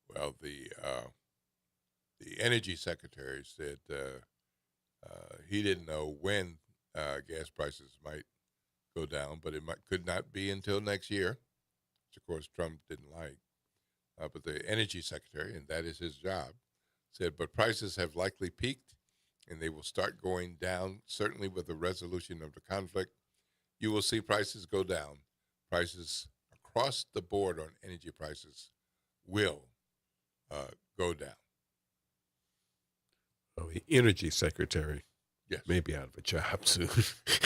Well, the energy secretary said he didn't know when gas prices might go down, but could not be until next year, which of course Trump didn't like. But the energy secretary, and that is his job, said, but prices have likely peaked and they will start going down. Certainly with the resolution of the conflict, you will see prices go down. Prices across the board on energy prices will go down. Oh, the energy secretary Yes. may be out of a job soon.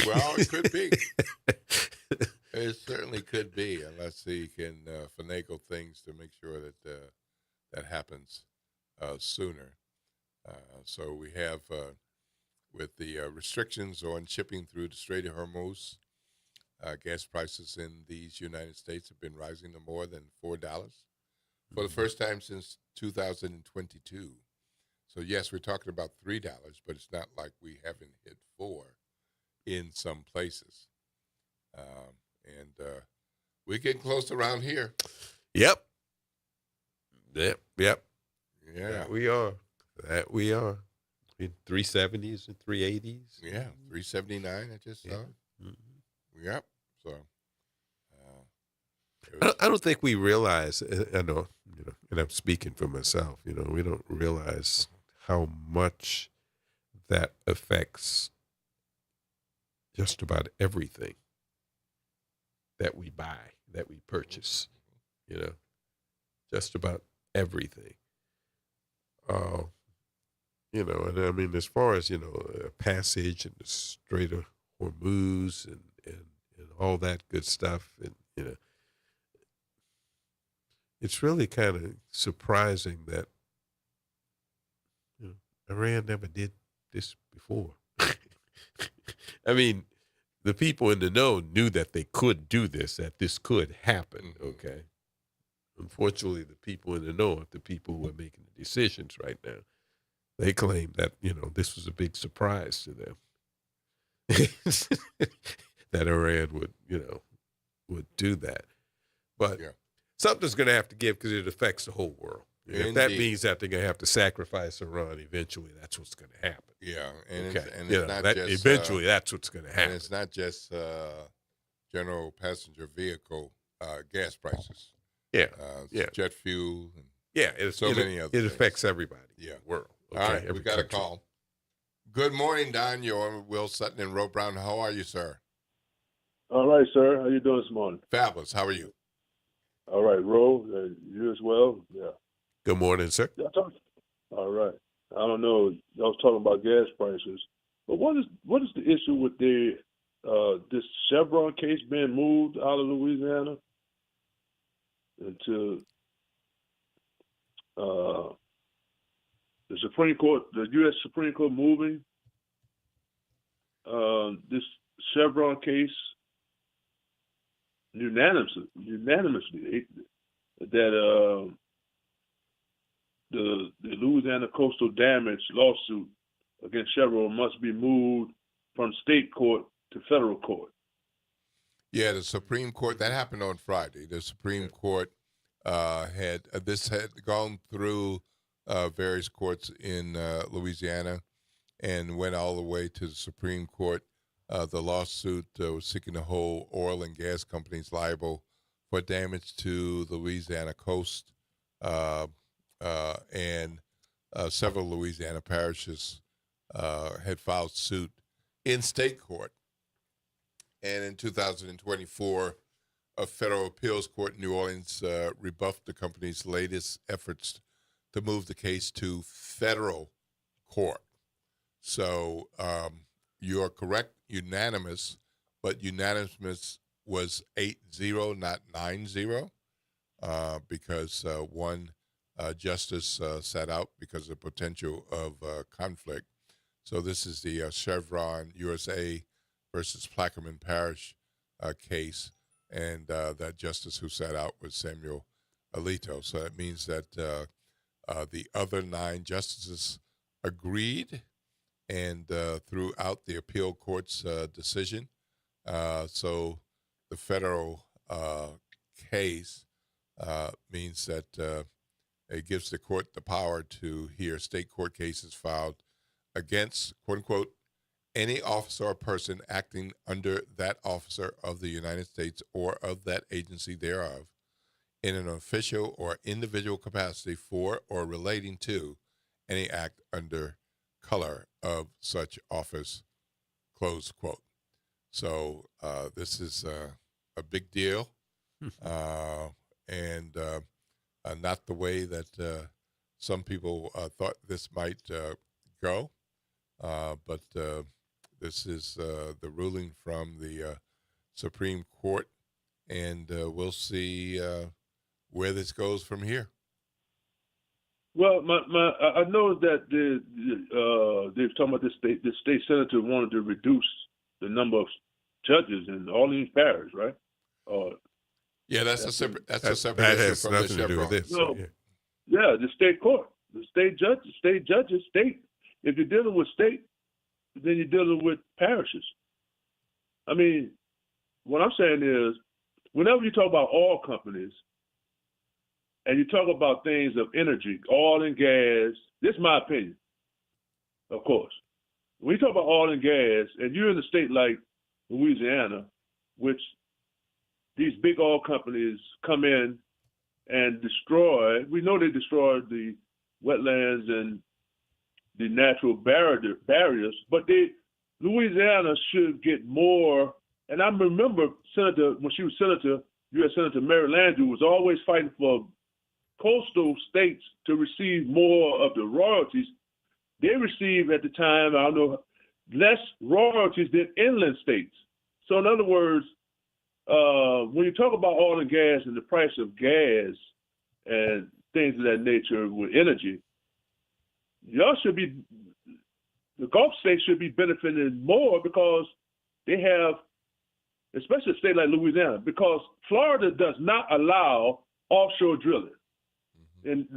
Well, it could be. It certainly could be, unless he can finagle things to make sure that that happens sooner. So we have, with the restrictions on shipping through the Strait of Hormuz, gas prices in these United States have been rising to more than $4 for the first time since 2022. So, yes, we're talking about $3, but it's not like we haven't hit $4 in some places. And we're getting close around here. Yep. Yeah. That we are. In 370s and 380s. Yeah, 379, I just saw. Mm-hmm. Yep. So, I don't think we realize, I know, and I'm speaking for myself, we don't realize how much that affects just about everything that we buy, that we purchase, just about everything. And I mean, as far as, passage and the Strait of Hormuz and all that good stuff, and, it's really kind of surprising that Iran never did this before. I mean, the people in the know knew that they could do this, that this could happen, okay? Unfortunately, the people in the know, the people who are making the decisions right now, they claim that, this was a big surprise to them. That Iran would do that. But something's going to have to give because it affects the whole world. If that means that they're going to have to sacrifice Iran eventually, that's what's going to happen. Yeah, and okay. it's not just eventually that's what's going to happen. And it's not just general passenger vehicle gas prices. Yeah, jet fuel. And many other. It affects everybody. Yeah, in the world. Okay, all right, we got a call. Good morning, Don. You're on Will Sutton and Roe Brown. How are you, sir? All right, sir. How you doing this morning? Fabulous. How are you? All right, Ro. You as well? Yeah. Good morning, sir. All right. I don't know. I was talking about gas prices, but what is the issue with this Chevron case being moved out of Louisiana into the Supreme Court, the U.S. Supreme Court moving this Chevron case unanimously that the Louisiana coastal damage lawsuit against Chevron must be moved from state court to federal court. Yeah, the Supreme Court, that happened on Friday. The Supreme Court had gone through various courts in Louisiana and went all the way to the Supreme Court. The lawsuit was seeking to hold oil and gas companies liable for damage to the Louisiana coast, and several Louisiana parishes had filed suit in state court. And in 2024, a federal appeals court in New Orleans rebuffed the company's latest efforts to move the case to federal court. So you are correct, unanimous, but unanimous was 8-0, not 9-0, because one justice sat out because of potential of conflict. So this is the Chevron USA versus Plaquemine Parish case, and that justice who sat out was Samuel Alito. So that means that the other 9 justices agreed, and throughout the appeal court's decision. So the federal case means that it gives the court the power to hear state court cases filed against, quote unquote, any officer or person acting under that officer of the United States or of that agency thereof in an official or individual capacity for or relating to any act under color of such office, close quote. So this is a big deal, and not the way that some people thought this might go, but this is the ruling from the Supreme Court, and we'll see where this goes from here. Well, I know that they're talking about the state senator wanted to reduce the number of judges in all these parishes, right? Yeah, that's a separate that issue has from nothing the to do with Chevron. this. No. Yeah. Yeah, the state court, the state judges. If you're dealing with state, then you're dealing with parishes. I mean, what I'm saying is, whenever you talk about oil companies, and you talk about things of energy, oil and gas, this is my opinion, of course. When you talk about oil and gas, and you're in a state like Louisiana, which these big oil companies come in and destroy, we know they destroyed the wetlands and the natural barriers, but Louisiana should get more. And I remember when she was senator, U.S. Senator Mary Landrieu was always fighting for coastal states to receive more of the royalties. They received at the time, I don't know, less royalties than inland states. So in other words, when you talk about oil and gas and the price of gas and things of that nature with energy, the Gulf states should be benefiting more because they have, especially a state like Louisiana, because Florida does not allow offshore drilling. And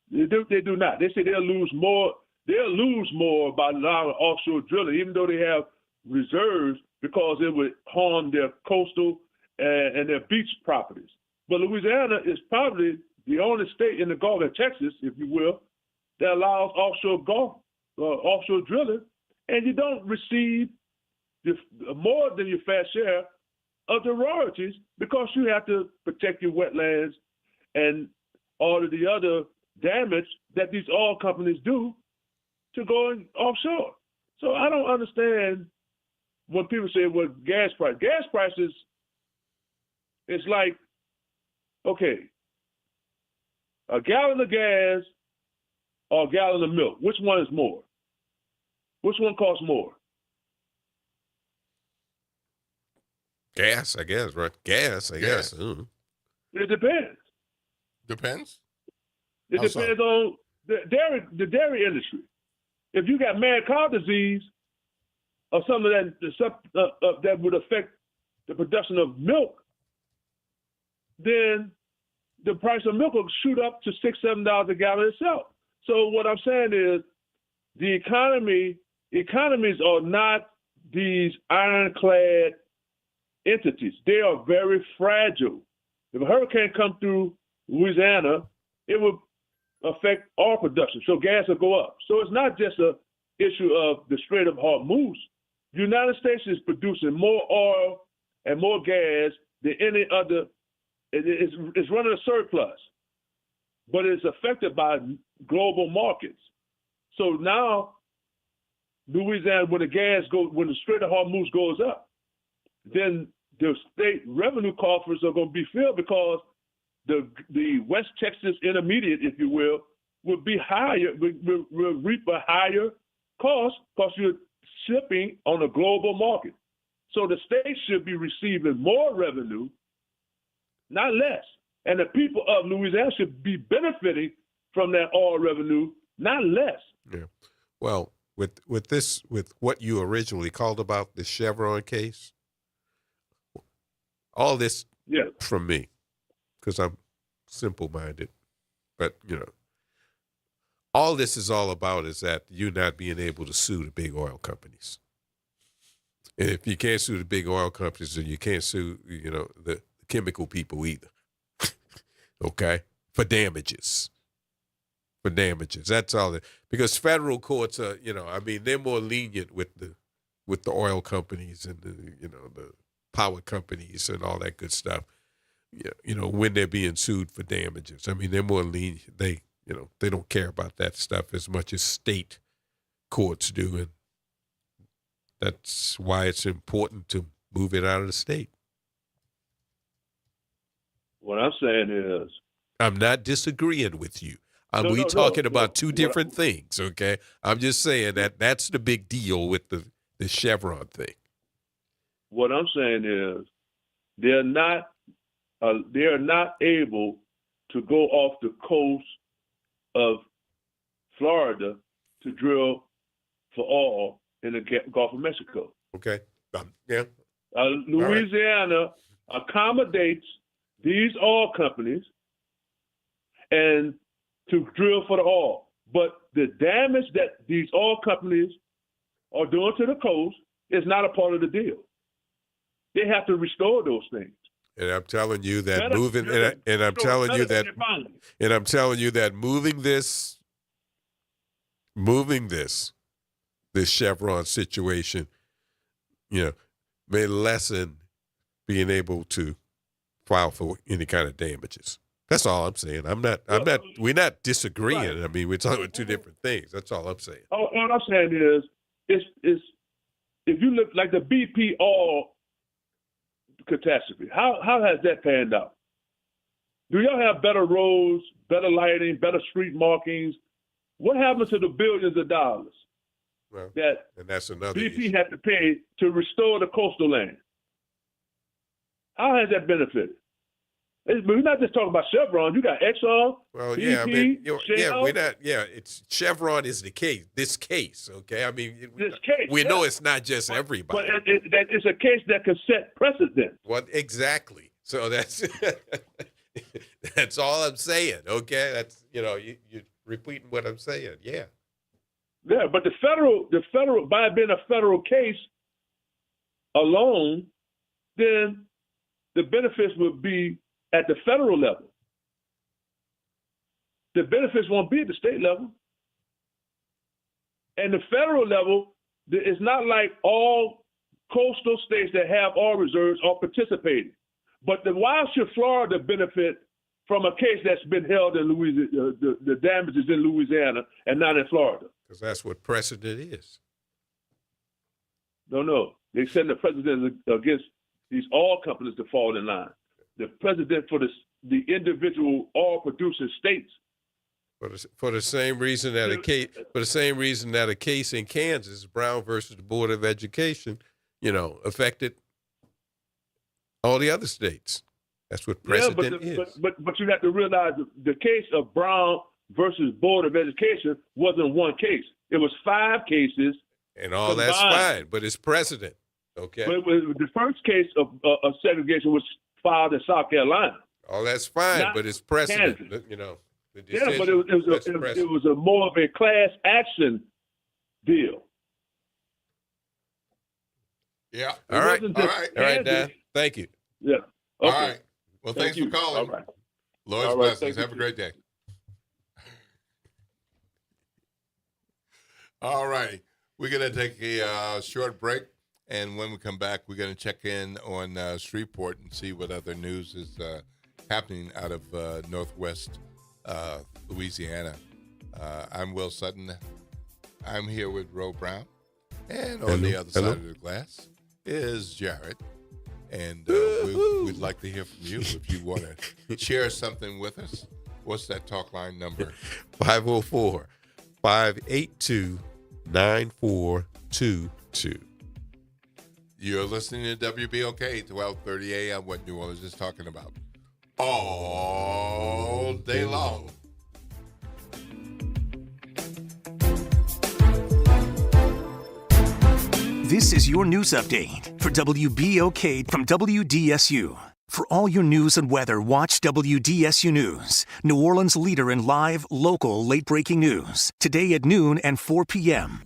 they do not. They say they'll lose more by allowing offshore drilling, even though they have reserves, because it would harm their coastal and their beach properties. But Louisiana is probably the only state in the Gulf, of Texas, if you will, that allows offshore drilling, and you don't receive more than your fair share of the royalties because you have to protect your wetlands and all of the other damage that these oil companies do to going offshore. So I don't understand when people say, well, gas prices, it's like, okay, a gallon of gas or a gallon of milk, which one is more? Which one costs more? Gas, I guess, right? Gas, I guess. Mm. It depends. Depends? It How so? depends on the dairy industry. If you got mad cow disease or some of that stuff that would affect the production of milk, then the price of milk will shoot up to $6-7 a gallon itself. So what I'm saying is, the economies are not these ironclad entities. They are very fragile. If a hurricane comes through Louisiana, it will affect oil production, so gas will go up. So it's not just an issue of the Strait of Hormuz. The United States is producing more oil and more gas than any other. It's running a surplus, but it's affected by global markets. So now, Louisiana, when the Strait of Hormuz goes up, then the state revenue coffers are going to be filled because the West Texas Intermediate, if you will be higher, will reap a higher cost because you're shipping on a global market. So the state should be receiving more revenue, not less. And the people of Louisiana should be benefiting from that oil revenue, not less. Yeah. Well, with what you originally called about the Chevron case, all this from me, because I'm simple-minded, but all this is all about is that you not being able to sue the big oil companies. And if you can't sue the big oil companies, then you can't sue, the chemical people either. Okay? For damages. That's all. Because federal courts are, they're more lenient with the oil companies and the power companies and all that good stuff. When they're being sued for damages. They're more lenient. They don't care about that stuff as much as state courts do. And that's why it's important to move it out of the state. What I'm saying is, I'm not disagreeing with you. We talking about two different things, okay? I'm just saying that's the big deal with the Chevron thing. What I'm saying is, they are not able to go off the coast of Florida to drill for oil in the Gulf of Mexico. Okay. Yeah. Louisiana accommodates these oil companies and to drill for the oil. But the damage that these oil companies are doing to the coast is not a part of the deal. They have to restore those things. And I'm telling you that moving this Chevron situation, may lessen being able to file for any kind of damages. That's all I'm saying. We're not disagreeing. Right. We're talking about two different things. That's all I'm saying. All I'm saying is, if you look like the BP oil catastrophe, how has that panned out? Do y'all have better roads, better lighting, better street markings? What happened to the billions of dollars and that's another BP issue. had to pay to restore the coastal land? How has that benefited? We're not just talking about Chevron. You got Exxon. Well, BP, we're not. Yeah, it's Chevron is the case. This case, okay. This case. We know it's not just everybody. But it's a case that can set precedent. Well, exactly. So that's that's all I'm saying. Okay, that's you're repeating what I'm saying. Yeah. Yeah, but the federal by being a federal case alone, then the benefits would be at the federal level. The benefits won't be at the state level. And the federal level, it's not like all coastal states that have oil reserves are participating. But why should Florida benefit from a case that's been held in Louisiana, the damages in Louisiana and not in Florida? Because that's what precedent is. No. They send the president against these oil companies to fall in line. The president for the individual oil producing states. For the same reason that a case in Kansas, Brown versus the Board of Education, affected all the other states. That's what precedent is. But you have to realize the case of Brown versus Board of Education wasn't one case. It was 5 cases. And all combined. That's fine, but it's precedent. Okay. But the first case of segregation was filed in South Carolina. Oh, that's fine, but it's precedent. Kansas. The decision, yeah, but it was a more of a class action deal. Yeah. All right, Dan. Thank you. Yeah. Okay. All right. Well, thanks for calling. All right. Lord's blessings. Have a great day. All right. We're going to take a short break. And when we come back, we're going to check in on Shreveport and see what other news is happening out of Northwest Louisiana. I'm Will Sutton. I'm here with Ro Brown. And on the other side of the glass is Jared. And we'd like to hear from you if you want to share something with us. What's that talk line number? 504-582-9422. You're listening to WBOK, 1230 a.m., what New Orleans is talking about all day long. This is your news update for WBOK from WDSU. For all your news and weather, watch WDSU News, New Orleans' leader in live, local, late-breaking news. Today at noon and 4 p.m.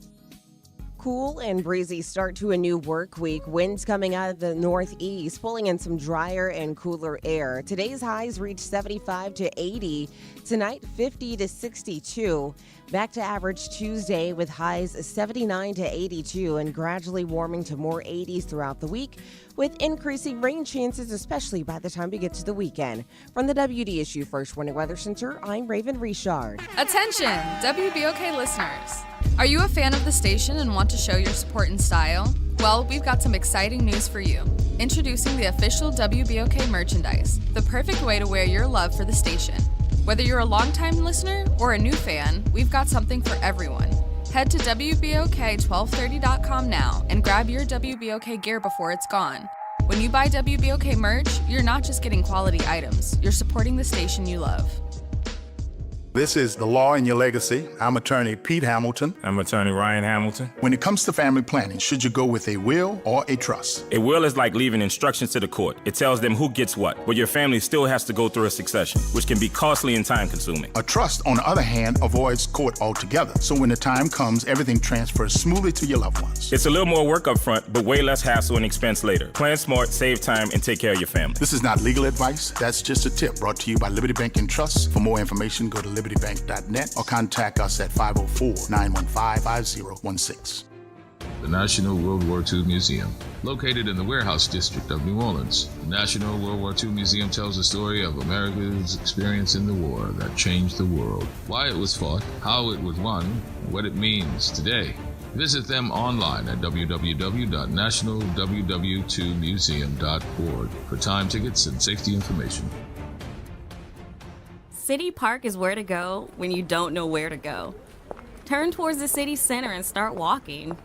Cool and breezy start to a new work week. Winds coming out of the northeast, pulling in some drier and cooler air. Today's highs reach 75 to 80. Tonight, 50 to 62. Back to average Tuesday with highs 79 to 82 and gradually warming to more 80s throughout the week with increasing rain chances, especially by the time we get to the weekend. From the WDSU First Warning Weather Center, I'm Raven Richard. Attention, WBOK listeners. Are you a fan of the station and want to show your support and style? Well, we've got some exciting news for you. Introducing the official WBOK merchandise, the perfect way to wear your love for the station. Whether you're a longtime listener or a new fan, we've got something for everyone. Head to WBOK1230.com now and grab your WBOK gear before it's gone. When you buy WBOK merch, you're not just getting quality items, you're supporting the station you love. This is The Law in Your Legacy. I'm attorney Pete Hamilton. I'm attorney Ryan Hamilton. When it comes to family planning, should you go with a will or a trust? A will is like leaving instructions to the court. It tells them who gets what, but your family still has to go through a succession, which can be costly and time-consuming. A trust, on the other hand, avoids court altogether. So when the time comes, everything transfers smoothly to your loved ones. It's a little more work up front, but way less hassle and expense later. Plan smart, save time, and take care of your family. This is not legal advice. That's just a tip brought to you by Liberty Bank and Trust. For more information, go to libertybank.net or contact us at 504-915-5016. The National World War II Museum, located in the Warehouse District of New Orleans. The National World War II Museum tells the story of America's experience in the war that changed the world, why it was fought, how it was won, and what it means today. Visit them online at www.nationalww2museum.org for time tickets and safety information. City Park is where to go when you don't know where to go. Turn towards the city center and start walking.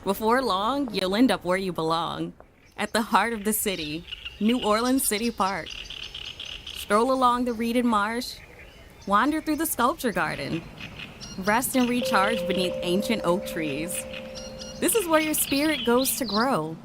Before long, you'll end up where you belong, at the heart of the city, New Orleans City Park. Stroll along the reeded marsh, wander through the sculpture garden, rest and recharge beneath ancient oak trees. This is where your spirit goes to grow.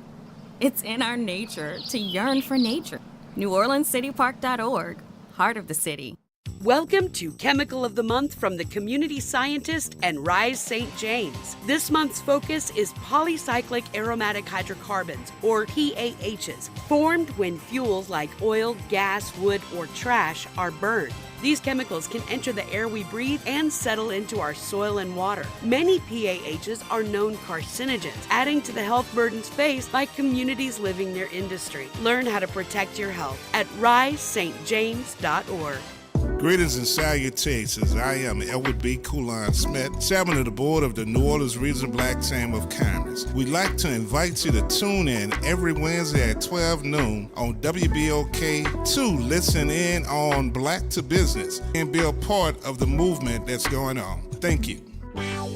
It's in our nature to yearn for nature. NewOrleansCityPark.org, heart of the city. Welcome to Chemical of the Month from the Community Scientist and Rise St. James. This month's focus is polycyclic aromatic hydrocarbons, or PAHs, formed when fuels like oil, gas, wood, or trash are burned. These chemicals can enter the air we breathe and settle into our soil and water. Many PAHs are known carcinogens, adding to the health burdens faced by communities living near industry. Learn how to protect your health at risestjames.org. Greetings and salutations. I am Elwood B. Coulon Smith, chairman of the board of the New Orleans Regional Black Chamber of Commerce. We'd like to invite you to tune in every Wednesday at 12 noon on WBOK to listen in on Black to Business and be a part of the movement that's going on. Thank you.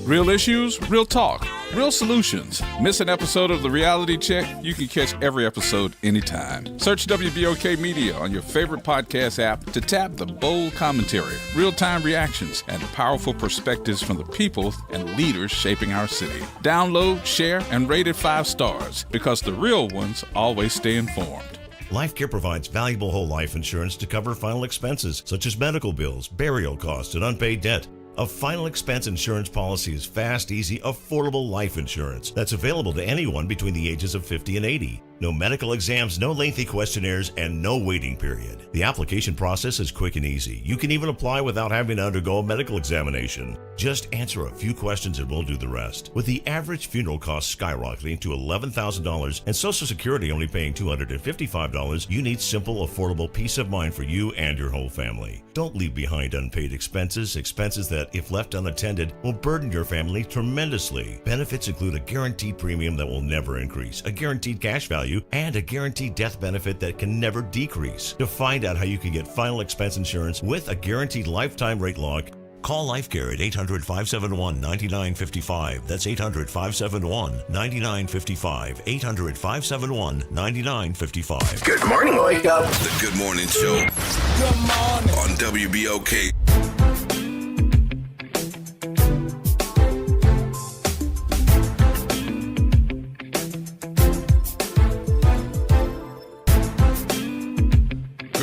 Real issues, real talk, real solutions. Miss an episode of The Reality Check? You can catch every episode anytime. Search WBOK Media on your favorite podcast app to tap the bold commentary, real-time reactions, and powerful perspectives from the people and leaders shaping our city. Download, share, and rate it 5 stars because the real ones always stay informed. LifeCare provides valuable whole life insurance to cover final expenses such as medical bills, burial costs, and unpaid debt. A final expense insurance policy is fast, easy, affordable life insurance that's available to anyone between the ages of 50 and 80. No medical exams, no lengthy questionnaires, and no waiting period. The application process is quick and easy. You can even apply without having to undergo a medical examination. Just answer a few questions and we'll do the rest. With the average funeral cost skyrocketing to $11,000 and Social Security only paying $255, you need simple, affordable peace of mind for you and your whole family. Don't leave behind unpaid expenses that, if left unattended, will burden your family tremendously. Benefits include a guaranteed premium that will never increase, a guaranteed cash value, and a guaranteed death benefit that can never decrease. To find out how you can get final expense insurance with a guaranteed lifetime rate lock, call LifeCare at 800-571-9955. That's 800-571-9955. 800-571-9955. Good morning, wake up. The Good Morning Show. Good morning. On WBOK.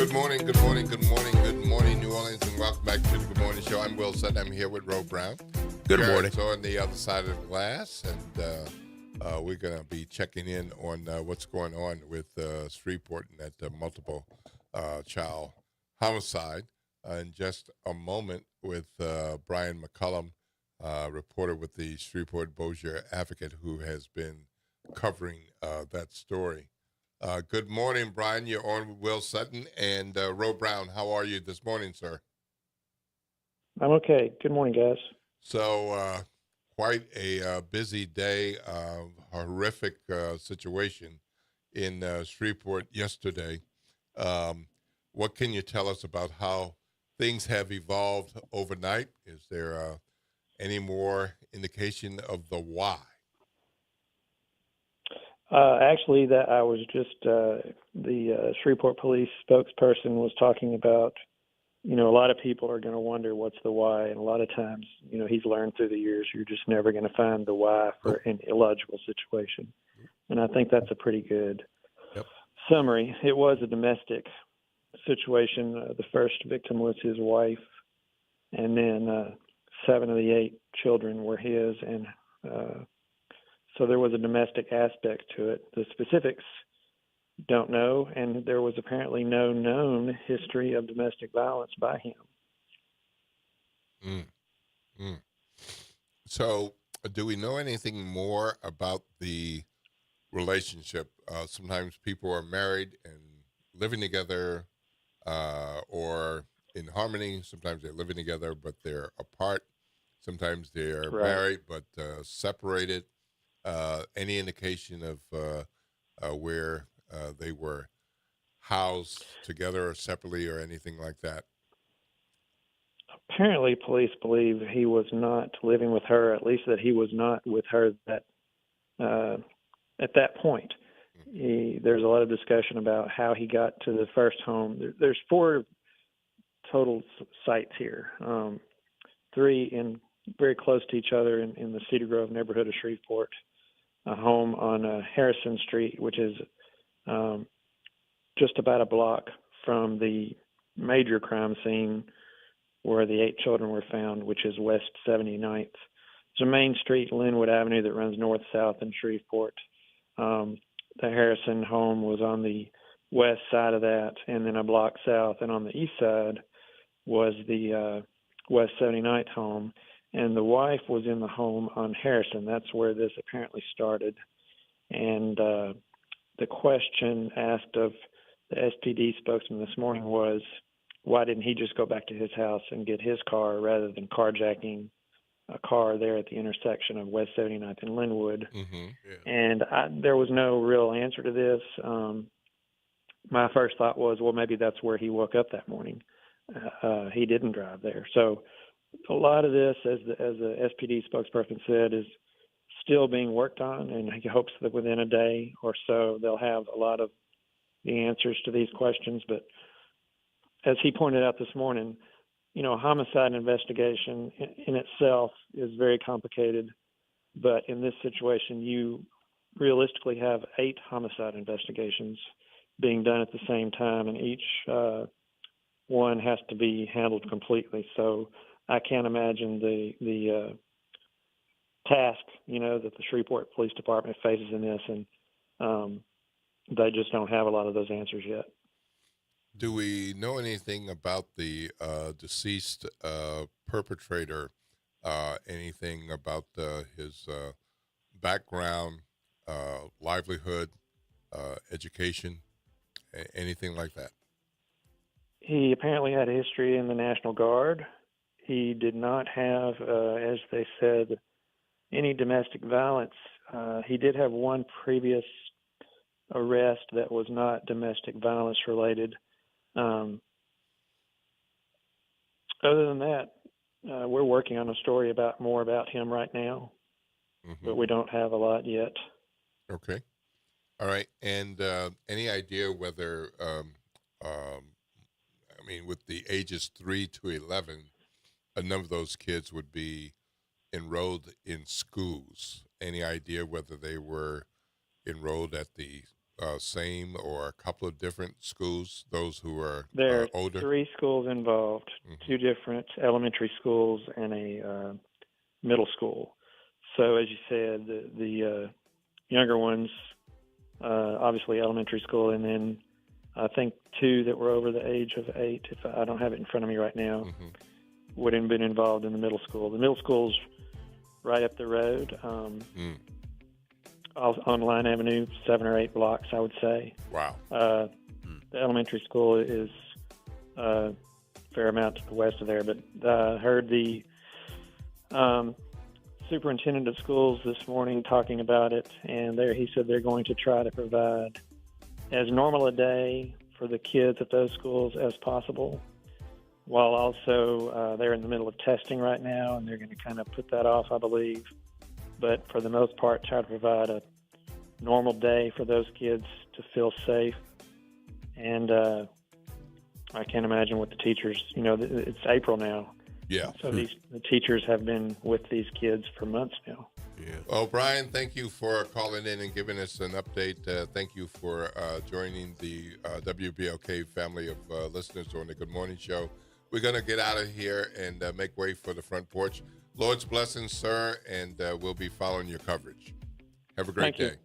Good morning, New Orleans, and welcome back to the Good Morning Show. I'm Will Sutton. I'm here with Ro Brown. Good morning. So on the other side of the glass, and we're going to be checking in on what's going on with Shreveport and that multiple child homicide in just a moment with Brian McCullum, reporter with the Shreveport Bossier Advocate, who has been covering that story. Good morning, Brian. You're on with Will Sutton and Ro Brown. How are you this morning, sir? I'm okay. Good morning, guys. So, quite a busy day, horrific situation in Shreveport yesterday. What can you tell us about how things have evolved overnight? Is there any more indication of the why? Actually, that I was just the Shreveport police spokesperson was talking about. A lot of people are going to wonder what's the why, and a lot of times, he's learned through the years you're just never going to find the why for an illogical situation, and I think that's a pretty good summary. It was a domestic situation. The first victim was his wife, and then 7 of the 8 children were his, and so there was a domestic aspect to it. The specifics don't know, and there was apparently no known history of domestic violence by him. So do we know anything more about the relationship? Sometimes people are married and living together or in harmony. Sometimes they're living together, but they're apart. Sometimes they're married, but separated. Any indication of where they were housed together or separately or anything like that? Apparently, police believe he was not living with her, at least that he was not with her at that point. There's a lot of discussion about how he got to the first home. There's 4 total sites here, 3 in very close to each other in the Cedar Grove neighborhood of Shreveport, a home on Harrison Street, which is just about a block from the major crime scene where the 8 children were found, which is West 79th. It's a main street, Linwood Avenue, that runs north-south in Shreveport. The Harrison home was on the west side of that, and then a block south. And on the east side was the West 79th home. And the wife was in the home on Harrison. That's where this apparently started. And the question asked of the SPD spokesman this morning was, why didn't he just go back to his house and get his car rather than carjacking a car there at the intersection of West 79th and Linwood? And there was no real answer to this. My first thought was, well, maybe that's where he woke up that morning. He didn't drive there. So a lot of this, as the SPD spokesperson said, is still being worked on, and he hopes that within a day or so they'll have a lot of the answers to these questions. But as he pointed out this morning, you know, a homicide investigation in itself is very complicated, but in this situation, you realistically have 8 homicide investigations being done at the same time, and each one has to be handled completely. So I can't imagine the task, you know, that the Shreveport Police Department faces in this, and they just don't have a lot of those answers yet. Do we know anything about the deceased perpetrator? Anything about his background, livelihood, education, anything like that? He apparently had a history in the National Guard. He did not have, as they said, any domestic violence. He did have one previous arrest that was not domestic violence related. Other than that, we're working on a story more about him right now, but we don't have a lot yet. Okay. All right. And any idea whether, I mean, with the ages 3 to 11, a number of those kids would be enrolled in schools. Any idea whether they were enrolled at the same or a couple of different schools, those who are There are older? 3 schools involved, 2 different elementary schools and a middle school. So as you said, the younger ones, obviously elementary school, and then I think 2 that were over the age of 8, if I don't have it in front of me right now, would have been involved in the middle school. The middle school's right up the road, on Line Avenue, 7 or 8 blocks, I would say. Wow. The elementary school is a fair amount to the west of there, but I heard the superintendent of schools this morning talking about it, and he said they're going to try to provide as normal a day for the kids at those schools as possible, while also they're in the middle of testing right now, and they're going to kind of put that off, I believe. But for the most part, try to provide a normal day for those kids to feel safe. And I can't imagine what the teachers, you know, it's April now. Yeah. So the teachers have been with these kids for months now. Yeah. Well, Brian, thank you for calling in and giving us an update. Thank you for joining the WBLK family of listeners on the Good Morning Show. We're going to get out of here and make way for the front porch. Lord's blessings, sir, and we'll be following your coverage. Have a great day.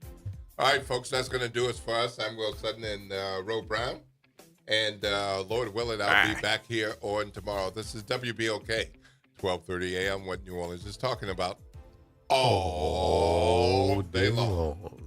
All right, folks, that's going to do it for us. I'm Will Sutton and Ro Brown. And Lord willing, I'll be back here on tomorrow. This is WBLK, 12:30 a.m., what New Orleans is talking about all day long.